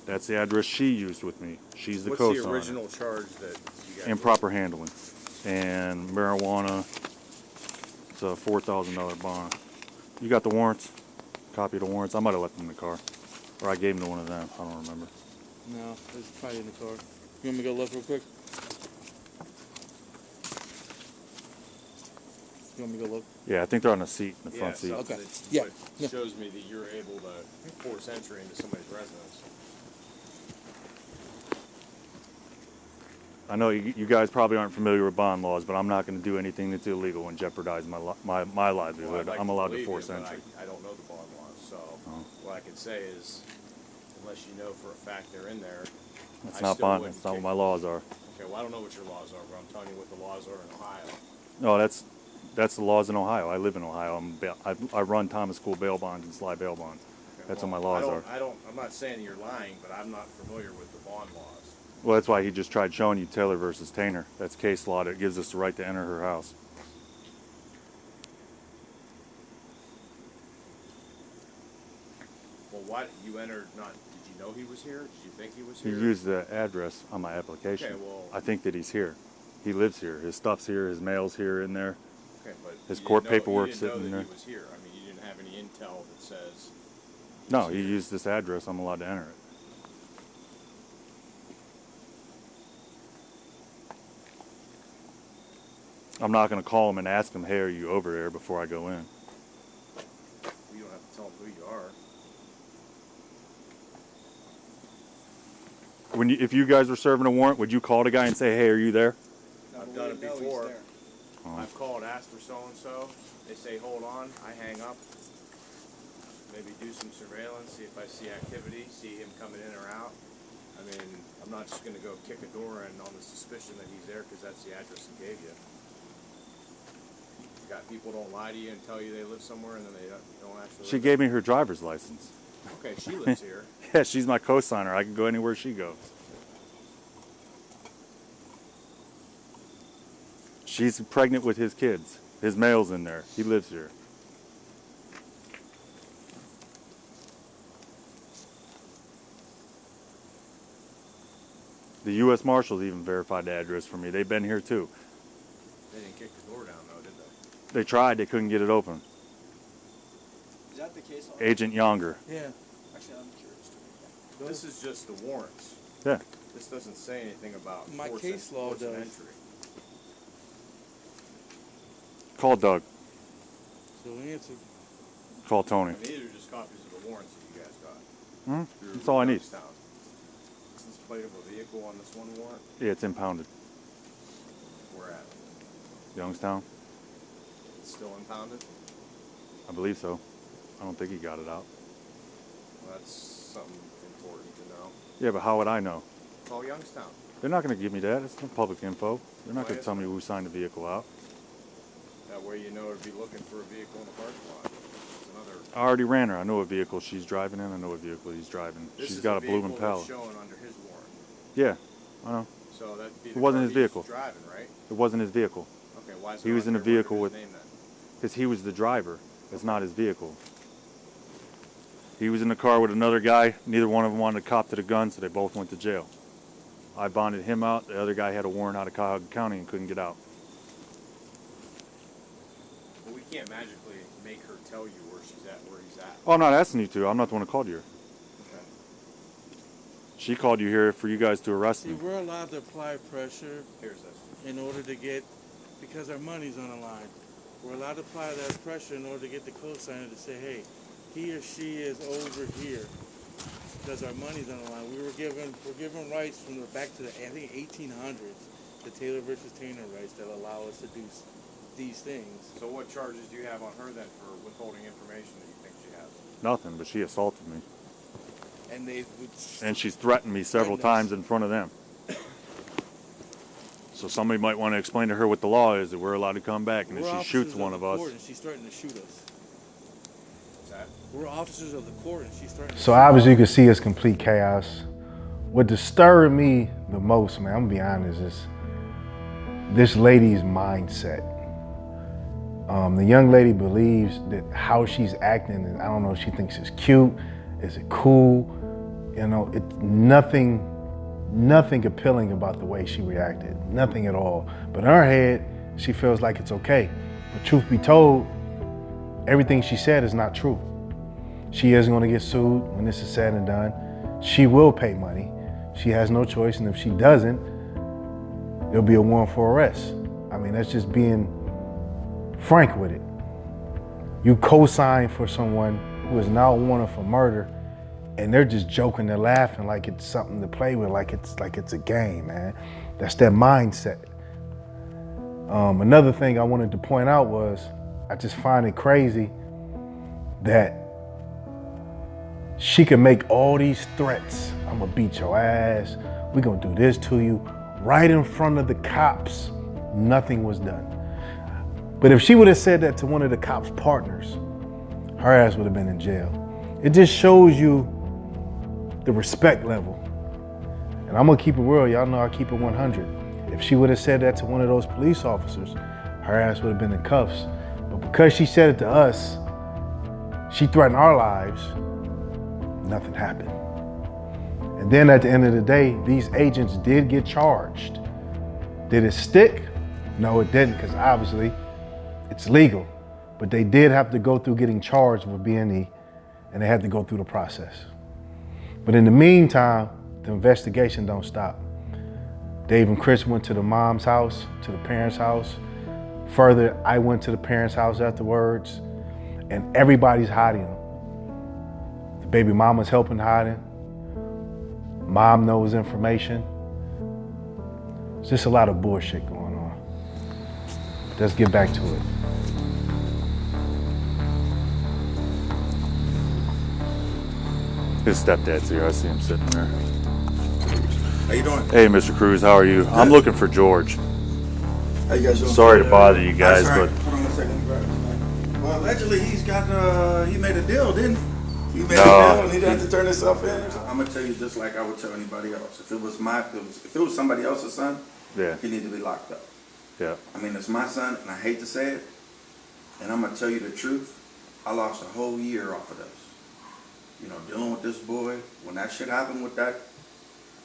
That's the address she used with me. She's the What's co-signer. the original charge that you got? Improper handling and marijuana. It's a $4,000 bond. You got the warrants? Copy of the warrants? I might have left them in the car, or I gave them to one of them. I don't remember. No, it's probably in the car. You want me to go look real quick? You want me to go look? Yeah, I think they're on the seat, in the front seat. something Okay. that- Yeah. that shows me that you're able to force entry into somebody's residence. I know you guys probably aren't familiar with bond laws, but I'm not going to do anything that's illegal and jeopardize my livelihood. Well, I'd like I'm to allowed to believe force you, but entry. I don't know the bond laws, so Oh. what I can say is, unless you know for a fact they're in there, That's I not still bond. wouldn't That's not what kick- my laws are. Okay, well I don't know what your laws are, but I'm telling you what the laws are in Ohio. No, that's the laws in Ohio. I live in Ohio. I run Thomas School bail bonds and slide bail bonds. Okay, That's well, what my laws are. I'm not saying you're lying, but I'm not familiar with the bond laws. Well, that's why he just tried showing you Taylor versus Tainer. That's case law that gives us the right to enter her house. Well, why you entered not? Did you know he was here? Did you think he was He here? used the address on my application. Okay, well- I think that he's here. He lives here. His stuff's here. His mail's here in there. Okay, but His you court didn't know- paperwork's you didn't sitting know there. that he was here. I mean, you didn't have any intel that says. No, he used this address. I'm allowed to enter it. I'm not going to call him and ask him, hey, are you over there before I go in? You don't have to tell him who you are. If you guys were serving a warrant, would you call the guy and say, hey, are you there? I've done it before. Oh. I've called, asked for so-and-so. They say, hold on. I hang up. Maybe do some surveillance, see if I see activity, see him coming in or out. I mean, I'm not just going to go kick a door in on the suspicion that he's there because that's the address he gave you. Got people don't lie to you and tell you they live somewhere and then they don't actually She live gave me her driver's license. there. Okay, she lives here. Yeah, she's my co-signer. I can go anywhere she goes. She's pregnant with his kids. His mail's in there. He lives here. The U.S. Marshals even verified the address for me. They've been here too. They didn't kick the door down though, did they? They tried. They couldn't get it open. Is that the case? Agent Younger. Yeah. Actually, I'm curious. This is just the warrants. Yeah. This doesn't say anything about My force case law force of does. entry. Call Doug. So answer. Call Tony. And these are just copies of the warrants that you guys got. Hmm? Through That's all I need. Youngstown. Is this plate of a vehicle on this one warrant? Yeah, it's impounded. Where at? Youngstown. It's still impounded? I believe so. I don't think he got it out. Well, that's something important to know. Yeah, but how would I know? Call Youngstown. They're not going to give me that. It's not public info. They're not Why going to is tell me it? who signed the vehicle out. That way you know to be looking for a vehicle in the parking lot. It's another. I already ran her. I know what vehicle she's driving in. I know what vehicle he's driving. This She's is got the a blue vehicle Impala. that's shown under his warrant. Yeah, I know. So that'd be It the wasn't car his he was vehicle. driving, right? It wasn't his vehicle. Okay, why is it He was on in a here under vehicle his with, name then? because he was the driver. It's not his vehicle. He was in the car with another guy. Neither one of them wanted to cop to the gun, so they both went to jail. I bonded him out. The other guy had a warrant out of Cuyahoga County and couldn't get out. Well, we can't magically make her tell you where she's at, where he's at. Oh, I'm not asking you to. I'm not the one who called you here. Okay. She called you here for you guys to arrest See, me. we're allowed to apply pressure Here's this. in order to get, because our money's on the line. We're allowed to apply that pressure in order to get the co-signer to say, hey, he or she is over here because our money's on the line. We're given rights from the back to the, I think, 1800s, the Taylor versus Tainer rights that allow us to do these things. So what charges do you have on her then for withholding information that you think she has? Nothing, but she assaulted me. And they And she's threatened me several times in front of them. So somebody might want to explain to her what the law is, that we're allowed to come back, and if she shoots one of us. And she's threatening to shoot us. What's that? We're officers of the court and she's threatening to So shoot obviously you can see it's complete chaos. What disturbed me the most, man, I'm gonna be honest, is this lady's mindset. The young lady believes that how she's acting, and I don't know if she thinks it's cute, Is it cool? You know, it's nothing appealing about the way she reacted, nothing at all. But in her head, she feels like it's okay. But truth be told, everything she said is not true. She is gonna get sued when this is said and done. She will pay money. She has no choice, and if she doesn't, there'll be a warrant for arrest. I mean, that's just being frank with it. You co-sign for someone who is now wanted for murder, and they're just joking, they're laughing like it's something to play with, like it's a game, man. That's their mindset. Another thing I wanted to point out was, I just find it crazy that she can make all these threats. I'm gonna beat your ass, we're gonna do this to you, right in front of the cops. Nothing was done. But if she would have said that to one of the cops' partners, her ass would have been in jail. It just shows you the respect level. And I'm gonna keep it real, y'all know I keep it 100. If she would have said that to one of those police officers, her ass would have been in cuffs. But because she said it to us, she threatened our lives, nothing happened. And then at the end of the day, these agents did get charged. Did it stick? No, it didn't, because obviously it's legal. But they did have to go through getting charged with B&E, and they had to go through the process. But in the meantime, the investigation don't stop. Dave and Chris went to the mom's house, to the parents' house. Further, I went to the parents' house afterwards, and everybody's hiding them. The baby mama's helping hiding. Mom knows information. It's just a lot of bullshit going on. Let's get back to it. His stepdad's here. I see him sitting there. How you doing? Hey, Mr. Cruz, how are you? I'm looking for George. How you guys doing? Sorry to bother you guys, That's all but right. Hold on 1 second. Well, allegedly he's got he made a deal, didn't he? He made a deal and he didn't have to turn himself in. I'm gonna tell you just like I would tell anybody else. If it was somebody else's son, yeah, he needed to be locked up. Yeah. I mean, it's my son, and I hate to say it, and I'm gonna tell you the truth. I lost a whole year off of this. You know, dealing with this boy, when that shit happened with that,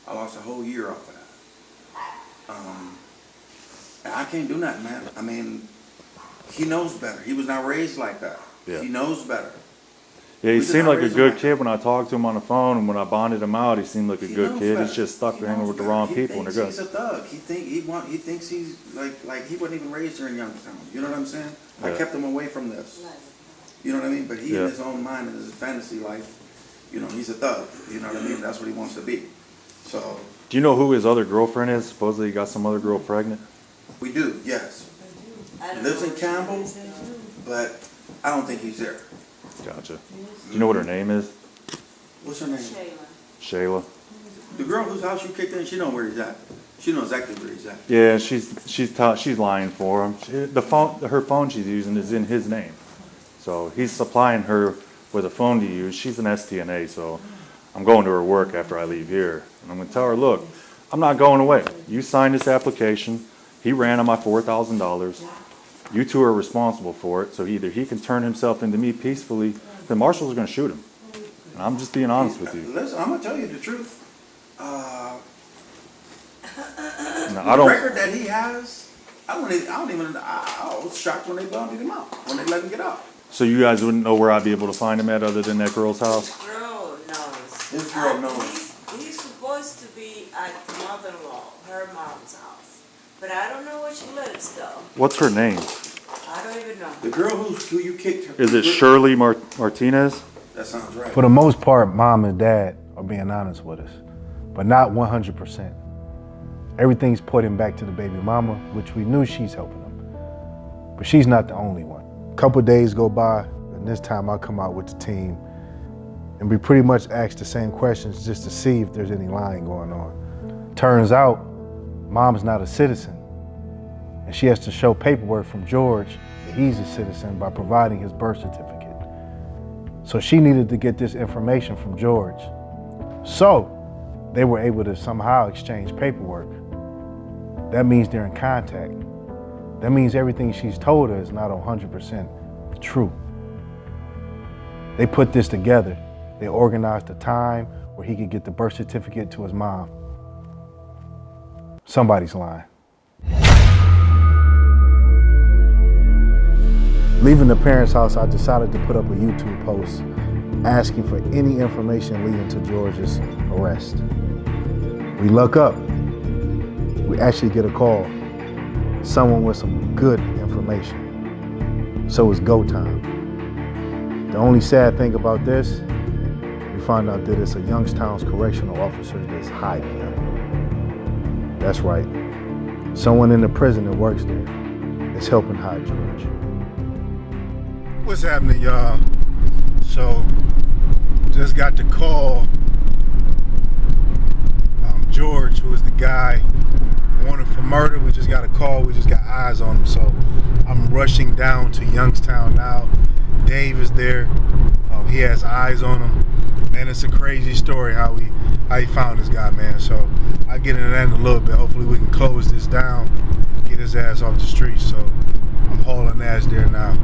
I lost a whole year off of that. And I can't do nothing, man. I mean, he knows better. He was not raised like that. Yeah. He knows better. Yeah, he We did seemed not like a raise him good like kid when I talked to him on the phone, and when I bonded him out, he seemed like a good knows kid. better. He's just stuck He hanging knows with the better. wrong He people, and thinks they're he's good. a thug. He thinks he's like he wasn't even raised here in Youngstown. You know what I'm saying? I Yeah. kept him away from this. You know what I mean? But he Yeah. in his own mind, in his fantasy life, you know, he's a thug. You know what I mean? That's what he wants to be. So Do you know who his other girlfriend is? Supposedly he got some other girl pregnant. we do, yes. Lives in Campbell, but I don't think he's there. Gotcha. Do you know what her name is? What's her name? Shayla. The girl whose house you kicked in, she knows where he's at. She knows exactly where he's at. Yeah, she's lying for him. Her phone she's using is in his name, so he's supplying her with a phone to use. She's an STNA, so I'm going to her work after I leave here, and I'm going to tell her, look, I'm not going away. You signed this application. He ran on my $4,000. You two are responsible for it, so either he can turn himself into me peacefully, then Marshall's going to shoot him. And I'm just being honest with you. Listen, I'm going to tell you the truth. No, The record that he has, I was shocked when they bounded him out, when they let him get out. So you guys wouldn't know where I'd be able to find him at other than that girl's house? Girl knows. This girl knows. He's supposed to be at mother-in-law, her mom's house. But I don't know where she lives, though. What's her name? I don't even know. The girl who you kicked her. Is it Shirley Martinez? That sounds right. For the most part, mom and dad are being honest with us, but not 100%. Everything's pointing back to the baby mama, which we knew she's helping them. But she's not the only one. A couple days go by, and this time I come out with the team, and we pretty much ask the same questions just to see if there's any lying going on. Turns out, mom's not a citizen, and she has to show paperwork from George that he's a citizen by providing his birth certificate. So she needed to get this information from George. So they were able to somehow exchange paperwork. That means they're in contact. That means everything she's told her is not 100% true. They put this together They organized a time where he could get the birth certificate to his mom. Somebody's lying. Leaving the parents' house, I decided to put up a YouTube post asking for any information leading to George's arrest. We look up. We actually get a call. Someone with some good information. So it's go time. The only sad thing about this, we find out that it's a Youngstown's correctional officer that's hiding him. That's right. Someone in the prison that works there is helping hide George. What's happening, y'all? So, just got the call. George, who is the guy wanted for murder, we just got a call. We just got eyes on him. So, I'm rushing down to Youngstown now. Dave is there. He has eyes on him. Man, it's a crazy story how he found this guy, man. So, I'll get into that in a little bit. Hopefully, we can close this down, get his ass off the street. So, I'm hauling ass there now.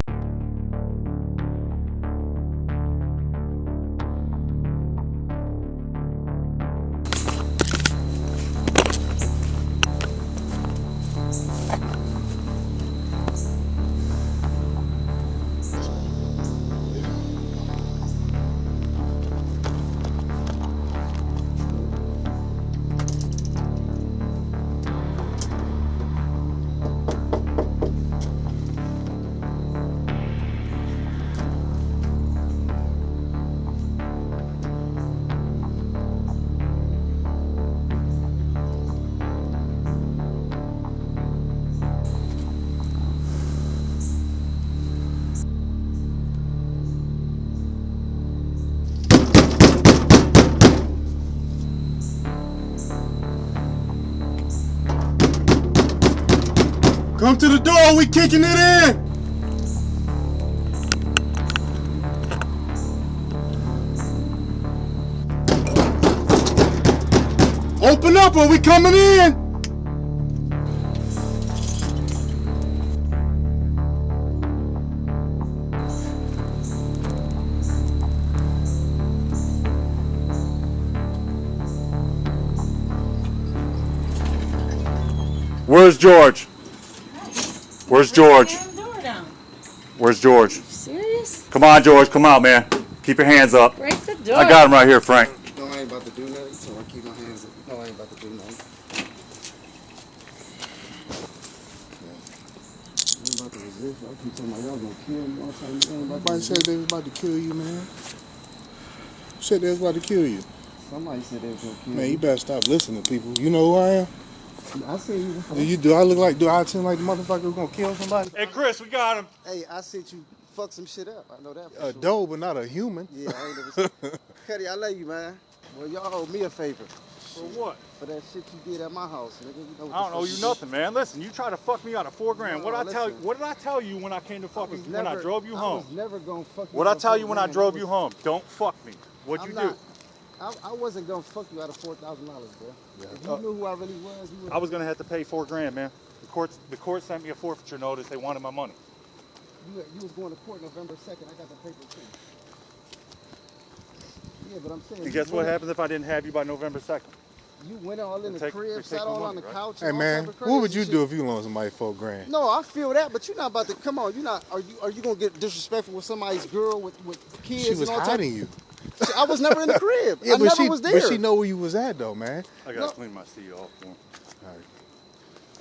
Come to the door, we kicking it in! Open up or we coming in! Where's George? Where's George? Where's George? Serious? Come on, George. Come out, man. Keep your hands up. Break the door. I got him right here, Frank. No, I ain't about to do nothing, so I keep my hands up. No, I ain't about to do nothing. I ain't about to resist. I keep telling my y'all gonna kill me all the time. Nobody said they was about to kill you, man. Said they was about to kill you. Somebody said they was gonna kill me. Man, you better stop listening to people. You know who I am? I see you. Do I seem like the motherfucker who's gonna kill somebody? Hey, Chris, we got him. Hey, I seen you fuck some shit up. I know that for A sure. doe, but not a human. Yeah, I ain't never seen. Cuddy, I love you, man. Well, y'all owe me a favor. For what? For that shit you did at my house, nigga. You know what I don't owe you nothing, man. Listen, you tried to fuck me out of $4 grand. No, what did I tell you? listen. What did I tell you when I came to fucking when I drove you home? I was never gonna fuck you. What did I tell you when I drove you home? Don't fuck me. What'd you do? I wasn't gonna fuck you out of $4,000, bro. Yeah. If you knew who I really was, you would. I was gonna have to pay $4 grand, man. The court sent me a forfeiture notice. They wanted my money. You was going to court November 2nd. I got the paper too. Yeah, but I'm saying. And guess what happens if I didn't have you by November 2nd? You went all in the crib, sat all on the couch. Hey man, what would you do if you loaned somebody $4 grand? No, I feel that, but you're not about to come on. You're not. Are you gonna get disrespectful with somebody's girl with kids? She was and all hiding you. I was never in the crib. Yeah, I but never was there. But she know where you was at though, man. I gotta clean my seat off for him. All right.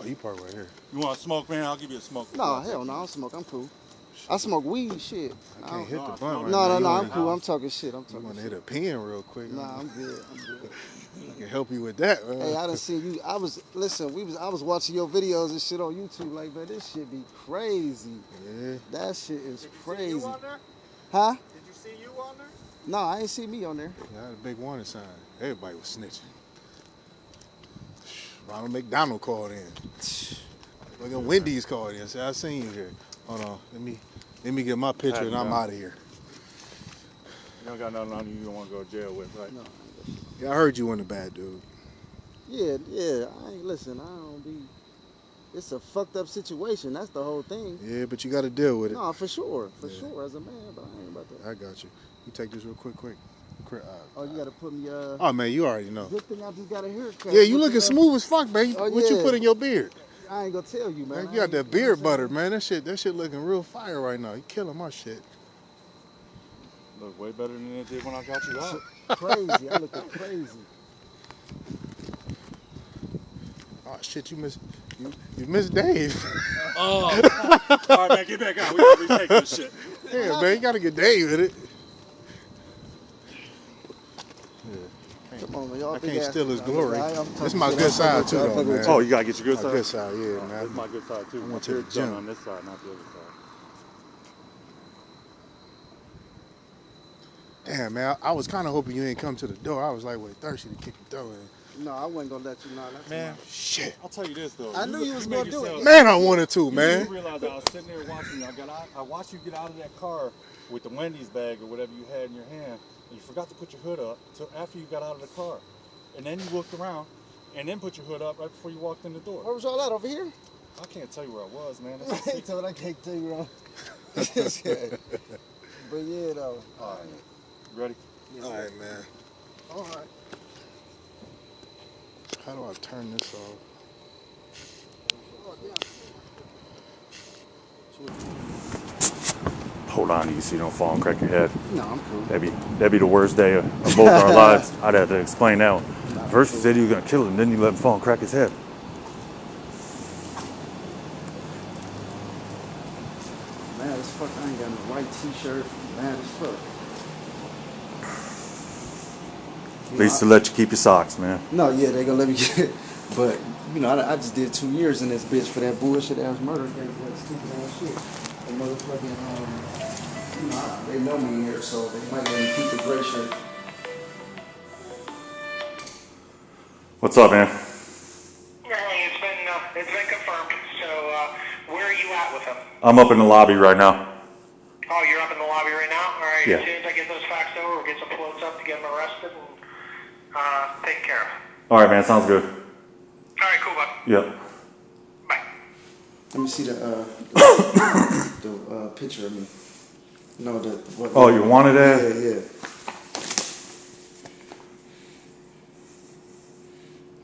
Oh, you park right here. You want to smoke, man? I'll give you a smoke. No, hell no, I don't smoke. I'm cool. I smoke weed, shit. I can't hit the blunt right no, now. I'm cool. I'm talking shit. I'm talking You want to shit. hit a pen real quick? Nah, I'm good. I'm good. I can help you with that, man. Hey, I done seen you. I was watching your videos and shit on YouTube. Like, man, this shit be crazy. Yeah. That shit is crazy. See you on there? Huh? Did you see you on there? No, I ain't see me on there. Yeah, I had a big warning sign. Everybody was snitching. Ronald McDonald called in. Look at Wendy's called in. Said, I seen you here. Hold on. Let me get my picture and I'm out of here. You don't got nothing on you don't want to go to jail with, right? No. Yeah, I heard you wasn't a bad dude. Yeah. I ain't listen. I don't be. It's a fucked up situation. That's the whole thing. Yeah, but you got to deal with it. No, for sure, as a man. But I ain't about to. I got you. You take this real quick. Oh, you gotta put me. Oh man, you already know. Good thing I just got a haircut. Yeah, you looking smooth as fuck, man. Oh, What you yeah. put in your beard? I ain't gonna tell you, man. You got that beard butter, man. That shit looking real fire right now. You killing my shit. Look way better than it did when I got you out. Crazy. I looking crazy. Oh shit, you miss Dave. Oh, all right, man, get back out. We gotta retake this shit. Yeah, man, you gotta get Dave in it. Come on, man. Y'all I big can't ass steal his niggas. glory. I'm This is my good side too, though, man. Oh, you gotta get your good My side? good side, yeah, man. That's my good side too. I went to the gym. On this side, not the other side. Damn, man, I was kind of hoping you ain't come to the door. I was like, wait, thirsty to kick the door in. No, I wasn't gonna let you know. Man, shit. I'll tell you this though. I knew you was gonna do it. Man, I wanted to, man. You realize I was sitting there watching you. I watched you get out of that car with the Wendy's bag or whatever you had in your hand, and you forgot to put your hood up until after you got out of the car, and then you looked around, and then put your hood up right before you walked in the door. Where was all that over here? I can't tell you where I was, man. I told I can't tell you where I But yeah, though. All right. You ready? Yes, All right, man. All right. How do I turn this off? Hold on to you so you don't fall and crack your head. No, I'm cool. That'd be the worst day of both our lives. I'd have to explain that one. First you said you were gonna kill him, then you let him fall and crack his head. Mad as fuck. I ain't got no white t-shirt. Mad as fuck. At least to let you keep your socks, man. No, yeah, they gonna let me get it. But, you know, I just did 2 years in this bitch for that bullshit ass murder case, that stupid ass shit. The motherfucking, you know, they know me here, so they might let me keep the gray shirt. What's up, man? It's been confirmed. So, where are you at with him? I'm up in the lobby right now. Oh, you're up in the lobby right now? All right. Yeah. As soon as I get those facts over, we'll get some floats up to get him arrested and taken care of. All right, man. Sounds good. All right, cool, bud. Yep. Let me see the picture of me. No, what? Oh, you wanted that? Yeah.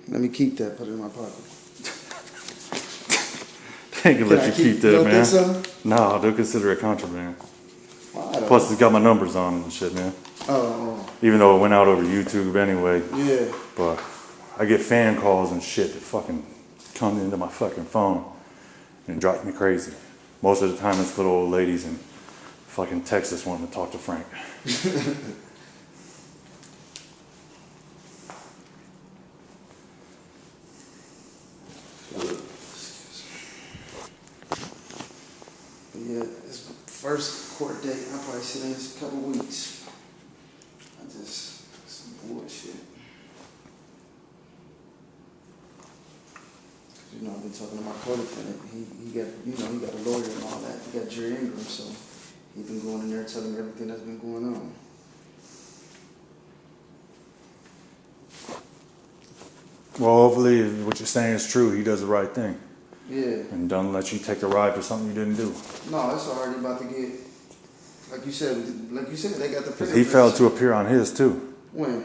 Let me keep that. Put it in my pocket. They ain't gonna let you keep that, you don't man. think so? No, they'll consider it contraband. Why? Plus, it's got my numbers on it and shit, man. Oh. Even though it went out over YouTube anyway. Yeah. But I get fan calls and shit that fucking come into my fucking phone and it drives me crazy. Most of the time, it's little old ladies in fucking Texas wanting to talk to Frank. Yeah, it's first court date. I'll probably sit in this a couple weeks. Some bullshit. You know, I've been talking to my co-defendant. He got a lawyer and all that. He got Jerry Ingram, so he's been going in there telling me everything that's been going on. Well, hopefully, if what you're saying is true. He does the right thing. Yeah. And don't let you take a ride for something you didn't do. No, it's already about to get, like you said, they got the. Because he failed to appear on his too. When?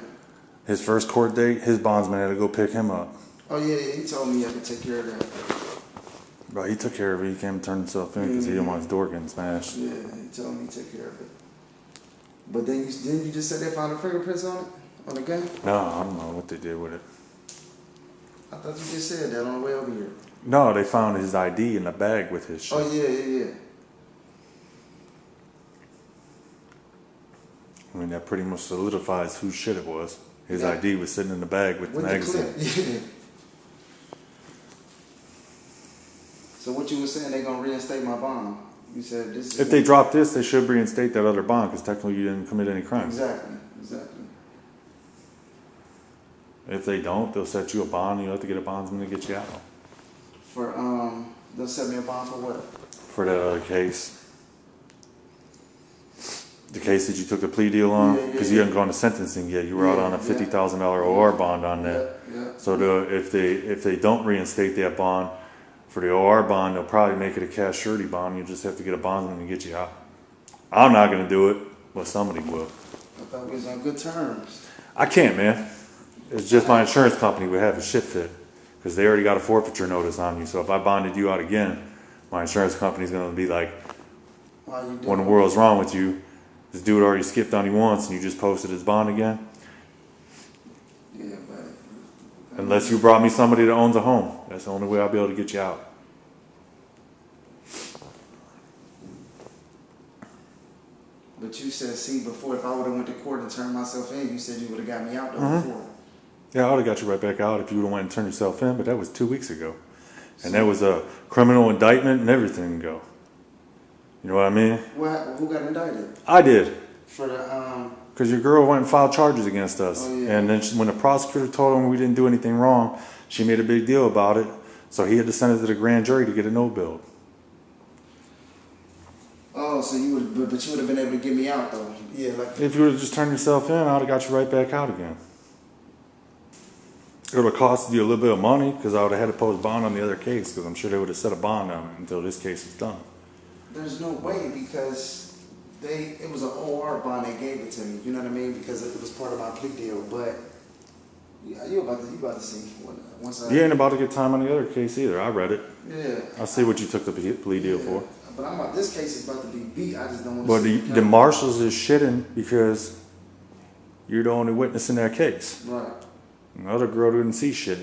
His first court date, his bondsman had to go pick him up. Oh yeah, he told me I could take care of that. Bro, he took care of it. He came and turned himself in because he didn't want his door getting smashed. Yeah, he told me to take care of it. But then didn't you just say they found the fingerprints on it? On the gun? No, I don't know what they did with it. I thought you just said that on the way over here. No, they found his ID in the bag with his shit. Oh, yeah. I mean, that pretty much solidifies whose shit it was. His ID was sitting in the bag with the magazine. Yeah. So what you were saying, they going to reinstate my bond? You said this is... If they drop this, they should reinstate that other bond because technically you didn't commit any crimes. Exactly. If they don't, they'll set you a bond and you'll have to get a bondsman to get you out. They'll set me a bond for what? For that other case. The case that you took the plea deal on? Because you hadn't gone to sentencing yet. You were out on a $50,000 OR bond on that. So if they don't reinstate that bond, for the OR bond, they'll probably make it a cash surety bond. You just have to get a bondsman to get you out. I'm not going to do it, but somebody will. I thought we was on good terms. I can't, man. It's just my insurance company would have a shit fit because they already got a forfeiture notice on you. So if I bonded you out again, my insurance company's going to be like, what in the world's wrong with you? This dude already skipped on you once and you just posted his bond again? Yeah, but... Unless you brought me somebody that owns a home. That's the only way I'll be able to get you out. But you said, see, before, if I would have went to court and turned myself in, you said you would have got me out though before. Yeah, I would have got you right back out if you would have went and turned yourself in, but that was 2 weeks ago. And that was a criminal indictment and everything go. You know what I mean? Who got indicted? I did. For the, Because your girl went and filed charges against us. Oh, yeah. And then when the prosecutor told him we didn't do anything wrong, she made a big deal about it. So he had to send it to the grand jury to get a no bill. Oh, so you would, but you would have been able to get me out though. Yeah, like. If you would have just turned yourself in, I would have got you right back out again. It would have cost you a little bit of money because I would have had to post bond on the other case because I'm sure they would have set a bond on it until this case is done. There's no way because it was an OR bond they gave it to me. You know what I mean? Because it was part of my plea deal. But yeah, you about to see once I. You ain't about to get time on the other case either. I read it. Yeah. I see what you took the plea deal for. But this case is about to be beat. I just don't want But to. the marshals is shitting because you're the only witness in that case. Right. The other girl didn't see shit.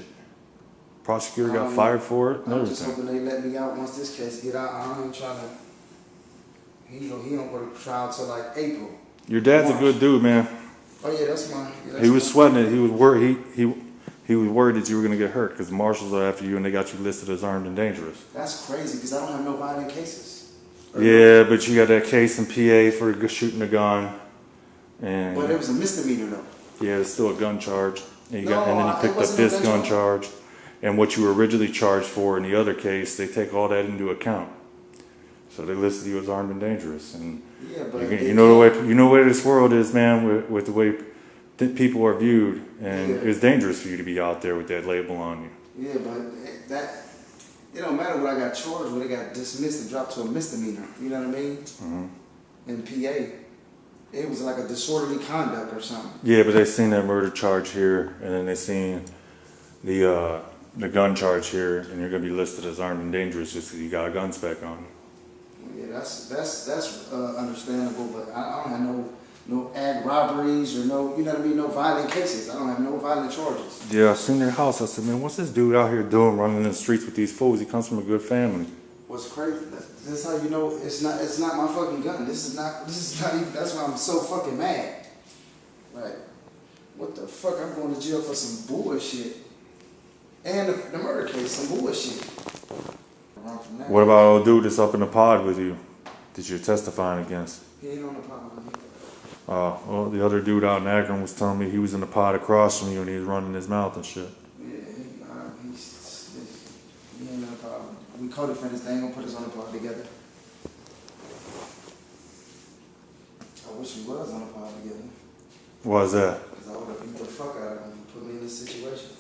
Prosecutor got fired for it and I'm just everything. hoping they let me out once this case get out. I ain't trying to. He don't go to trial till like April. Your dad's a good dude, man. Oh yeah, that's mine. Yeah, He was sweating it. He was worried. He was worried that you were going to get hurt because the marshals are after you and they got you listed as armed and dangerous. That's crazy because I don't have no violent cases. Yeah, but you got that case in PA for shooting a gun. And But it was a misdemeanor though. yeah, it's still a gun charge. And, No, and then you it picked up wasn't this a gun gun charge. And what you were originally charged for in the other case, they take all that into account. So they listed you as armed and dangerous. And Yeah, but you know the way this world is, man, with the way people are viewed. And it's dangerous for you to be out there with that label on you. Yeah, but it don't matter what I got charged with. It got dismissed and dropped to a misdemeanor. You know what I mean? Mm-hmm. In PA, it was like a disorderly conduct or something. Yeah, but they seen that murder charge here, and then they seen the gun charge here, and you're gonna be listed as armed and dangerous just because you got a gun spec on you. Yeah, that's understandable, but I don't have no ag robberies or no, you know what I mean, no violent cases. I don't have no violent charges. Yeah, I seen their house. I said, man, what's this dude out here doing, running in the streets with these fools? He comes from a good family. What's crazy? That's how you know it's not my fucking gun. This is not even. That's why I'm so fucking mad. Like, what the fuck? I'm going to jail for some bullshit, and the murder case, some bullshit. What about old dude that's up in the pod with you that you're testifying against? He ain't on the pod with me. Well, the other dude out in Akron was telling me he was in the pod across from you and he was running his mouth and shit. Yeah, he ain't on the pod. We co-defendants, they ain't gonna put us on the pod together. I wish we was on the pod together. Why is that? Because I would have beat the fuck out of him and put me in this situation.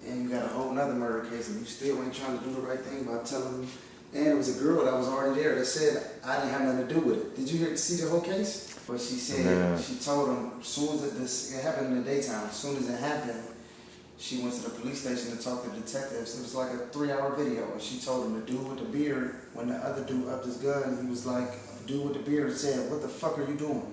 And you got a whole nother murder case and you still ain't trying to do the right thing by telling me. And it was a girl that was already there that said I didn't have nothing to do with it. Did you see the whole case? But she said, she told him, as soon as it happened in the daytime, as soon as it happened, she went to the police station to talk to detectives. It was like a 3-hour video. And she told him the dude with the beard, when the other dude upped his gun, he was like, the dude with the beard said, what the fuck are you doing?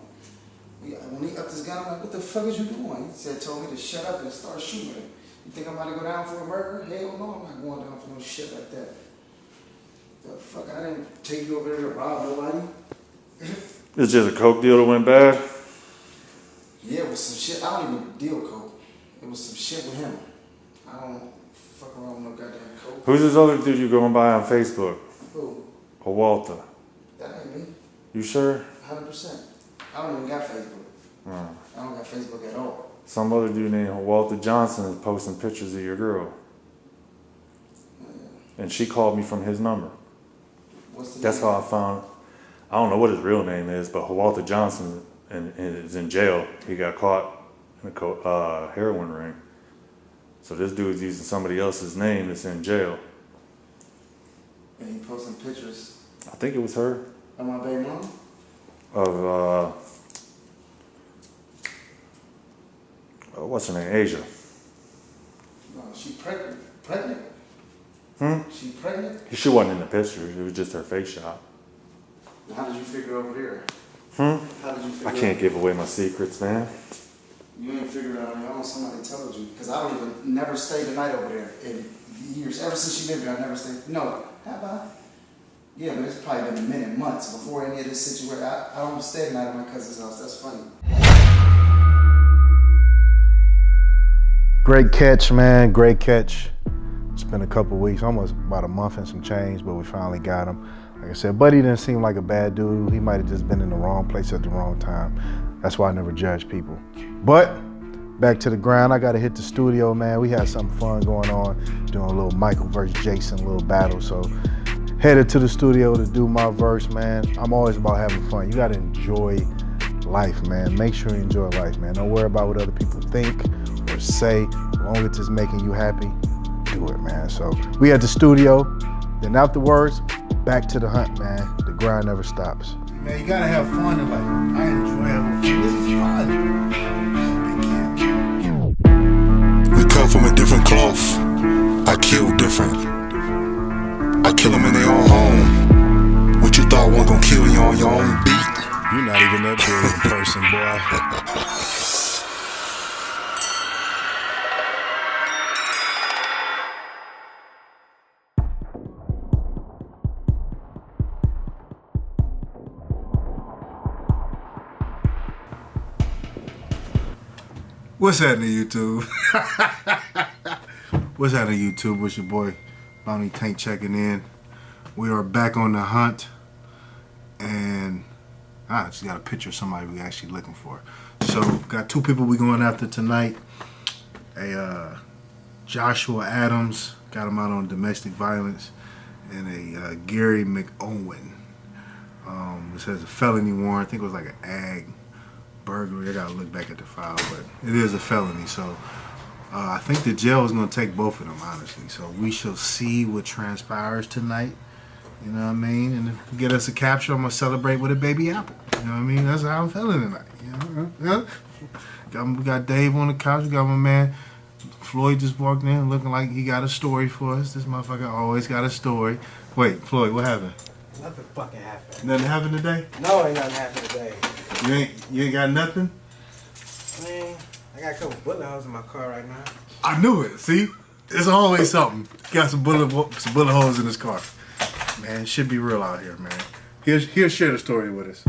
When he upped his gun, I'm like, what the fuck is you doing? He said, told me to shut up and start shooting him. You think I'm about to go down for a murder? Hell no, I'm not going down for no shit like that. The fuck, I didn't take you over there to rob nobody. It's just a coke deal that went bad? Yeah, it was some shit. I don't even deal coke. It was some shit with him. I don't fuck around with no goddamn coke. Who's this other dude you going by on Facebook? Who? Walter. That ain't me. You sure? 100%. I don't even got Facebook. I don't got Facebook at all. Some other dude named Walter Johnson is posting pictures of your girl. And she called me from his number. What's the That's name? how I found. I don't know what his real name is, but Walter Johnson is in jail. He got caught in a heroin ring. So this dude's using somebody else's name that's in jail. And he posting pictures. I think it was her. Of my baby mama? Of What's her name? Asia. No, she pregnant. Pregnant? She pregnant? She wasn't in the picture. It was just her face shot. How did you figure over here? How did you figure I can't give away my secrets, man. You ain't figured out on your own. Somebody told you. Because I don't even never stayed the night over there in years. Ever since she lived there, I never stayed. No, have I? Yeah, but it's probably been a minute, months before any of this situation. I don't stay the night at my cousin's house. That's funny. Great catch, man. Great catch. It's been a couple weeks, almost about a month and some change, but we finally got him. Like I said, Buddy didn't seem like a bad dude. He might have just been in the wrong place at the wrong time. That's why I never judge people. But back to the grind. I got to hit the studio, man. We had something fun going on, doing a little Michael versus Jason, little battle. So headed to the studio to do my verse, man. I'm always about having fun. You got to enjoy life, man. Make sure you enjoy life, man. Don't worry about what other people think or say. As long as it's making you happy, do it, man. So we at the studio. Then afterwards, back to the hunt, man. The grind never stops. Man, you gotta have fun in life. I enjoy having fun. This is fun. We come from a different cloth. I kill different. I kill them in their own home. What you thought wasn't gonna kill you on your own beat? You're not even that big in person, boy. What's happening, YouTube? What's happening, YouTube? It's your boy, BountyTank checking in. We are back on the hunt, and I just got a picture of somebody we're actually looking for. So, got two people we going after tonight. A Joshua Adams, got him out on domestic violence, and a Gary McOwen. This has a felony warrant. I think it was like an ag burglary. I gotta look back at the file, but it is a felony. So I think the jail is gonna take both of them, honestly. So we shall see what transpires tonight. You know what I mean? And if we get us a capture, I'm gonna celebrate with a baby apple. You know what I mean? That's how I'm feeling tonight. You know? We got Dave on the couch. We got my man Floyd just walked in looking like he got a story for us. This motherfucker always got a story. Wait, Floyd, what happened? Nothing fucking happened. Nothing happened today? No, ain't nothing happened today. You ain't got nothing? Man, I got a couple bullet holes in my car right now. I knew it. See, there's always something. Got some bullet holes in his car. Man, it should be real out here, man. He'll share the story with us.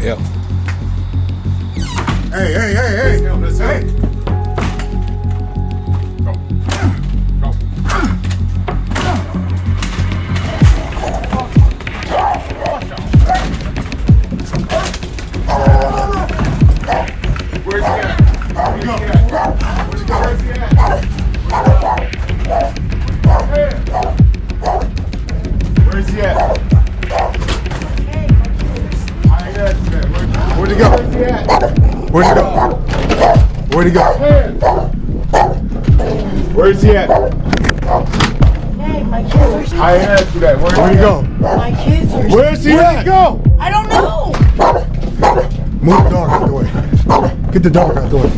Yep. Hey. Yo, let's hey. Where's he at? Where'd he go? Where'd he go? Where'd he go? Where's he at? Hey, my kids are sleeping. I asked you that. Where'd he go? My kids are Where's he at? Go! I don't know. Move the dog out the way. Get the dog out the way.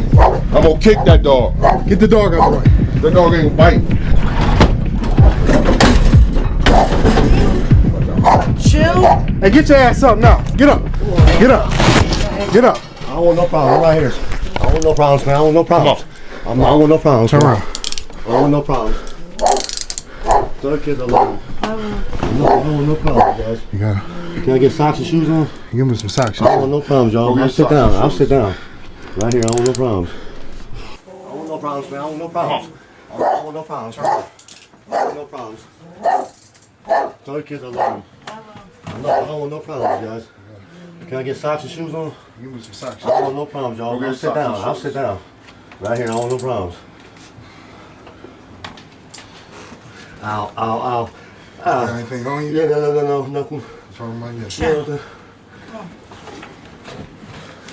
I'm gonna kick that dog. Get the dog out the way. That dog ain't gonna bite. Chill. Hey, get your ass up now. Get up. Get up. Get up. I don't want no problems. I'm right here. I don't want no problems, man. I don't want no problems. I don't want no problems. Turn around. I don't want no problems. Tell the kids I love them. I don't want no problems, guys. You got it. Can I get socks and shoes on? Give me some socks. I don't want no problems, y'all. I'll sit down. I'll sit down. Right here. I don't want no problems. I don't want no problems, man. I don't want no problems. I don't want no problems. I don't want no problems. Tell the kids I love them. I don't want no problems, guys. Can I get socks and shoes on? Give me some socks. I don't want no problems, y'all. I'll sit down. I'll sit down. Right here. I don't want no problems. Ow, ow, ow. Got anything on you? Yeah, no, nothing. What's wrong with my Yeah, nothing.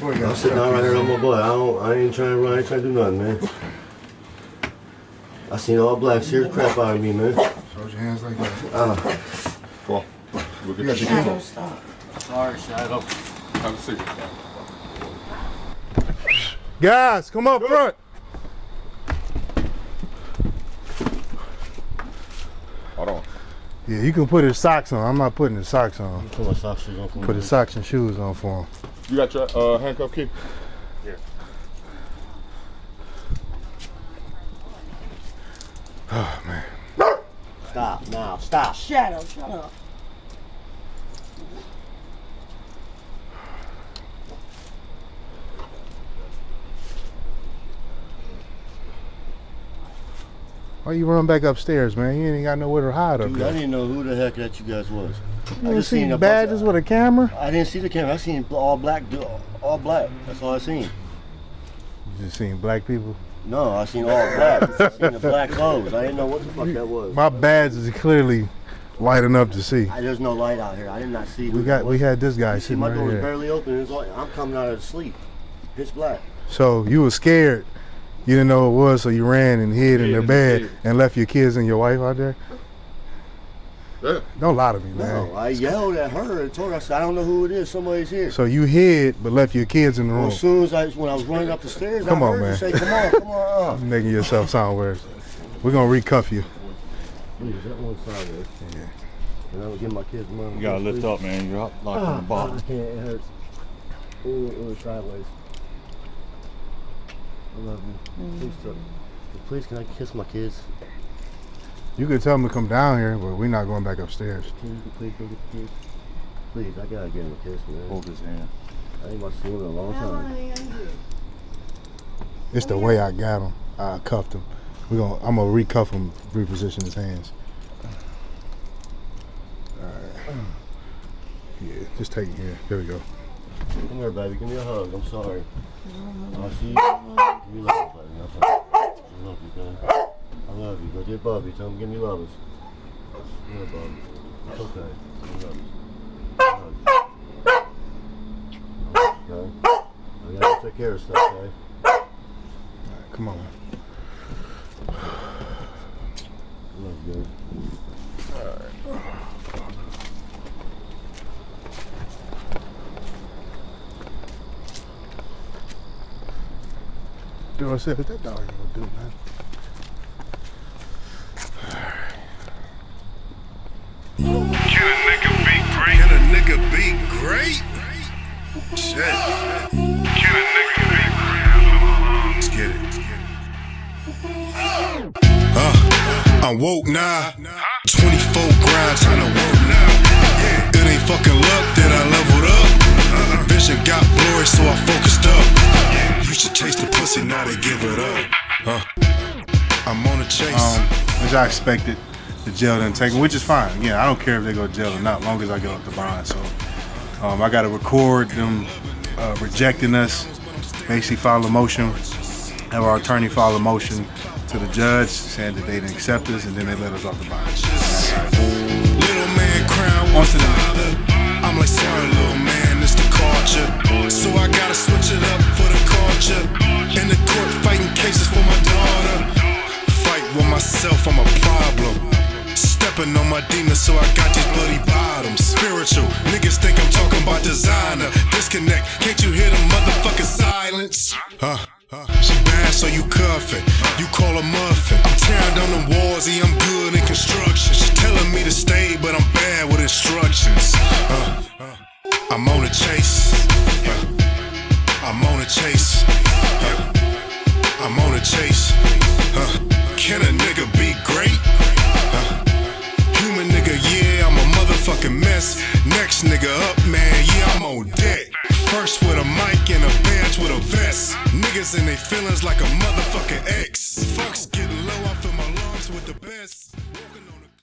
I'm sitting down right here on my boy. I ain't trying to run. I ain't trying to do nothing, man. I seen all black scare the crap out of me, man. Hold your hands like that. Well, you got your key. Sorry, Shadow. Have a seat. Guys, come up front. Hold on. Yeah, you can put his socks on. I'm not putting his socks on. Put my socks on for him. Put his socks and shoes on for him. You got your handcuff key? Yeah. Oh, man. Stop now. Stop. Shadow, shut up. Why you run back upstairs, man? You ain't got nowhere to hide up Dude, there. I didn't know who the heck that you guys was. You didn't see badges with a camera? I didn't see the camera. I seen all black. All black. That's all I seen. You just seen black people? No, I seen all black. I seen the black clothes. I didn't know what the fuck that was. My badge is clearly light enough to see. There's no light out here. I did not see. We had this guy sitting my right door was here. barely open. I'm coming out of sleep. Pitch black. So you were scared. You didn't know what it was, so you ran and hid in the bed and left your kids and your wife out there? Yeah. Don't lie to me, man. No, I yelled at her and told her, I said, I don't know who it is. Somebody's here. So you hid but left your kids in the room? As soon as when I was running up the stairs, Come I on, heard her man. say, come on. You're making yourself sound worse. We're going to recuff you. Please, that one sideways. Yeah. And I'm going to give my kids money. You gotta lift up, man. You're up like on the bottom. I can't. It hurts. Ooh, sideways. I love you. Please, can I kiss my kids? You could tell them to come down here, but we're not going back upstairs. Can you please go get the kids? Please, I gotta give him a kiss, man. Hold his hand. I ain't about to see him in a long time. It's the way I got him. I cuffed him. I'm gonna recuff him, reposition his hands. All right. Yeah, just take it here. There we go. Come here, baby. Give me a hug. I'm sorry. I'll see you. Give me love, baby. I love you, man. I love you. Go get Bubby. Tell him give me lovers. Yeah, Bubby. It's okay. Give me lovers. I love you. Okay? I gotta take care of stuff, okay? All right, come on. I love you, guys. All right. Do I say what that dog ain't gonna do, man? Can a nigga be great? Can a nigga be great? Shit. Can a nigga be great? Let's get it. I'm woke now. 24 grind, trying to work now. It ain't fucking luck that I leveled up. Vision got blurry, so I focused up. Used to chase the pussy, now they give it up. I'm on a chase. As I expected, the jail didn't take them, which is fine. Again, I don't care if they go to jail or not, as long as I get off the bond. So I got to record them rejecting us, basically file a motion, have our attorney file a motion to the judge saying that they didn't accept us, and then they let us off the bond. Little man crown one father. I'm like, sorry, little man, it's the culture. So I gotta switch it up for the culture. In the court, fighting cases for my daughter. Fight with myself, I'm a problem. Stepping on my demons, so I got these bloody bottoms. Spiritual, niggas think I'm talking about designer. Disconnect, can't you hear the motherfucking silence? She bad, so you cuffin'. You call her muffin. I'm tearing down the walls, yeah, I'm good in construction. She telling me to stay, but I'm bad with instructions. I'm on a chase. chase. I'm on a chase. Can a nigga be great? Human nigga, yeah, I'm a motherfucking mess. Next nigga up, man, yeah, I'm on deck. First with a mic and a badge with a vest. Niggas in they feelings like a motherfucking ex.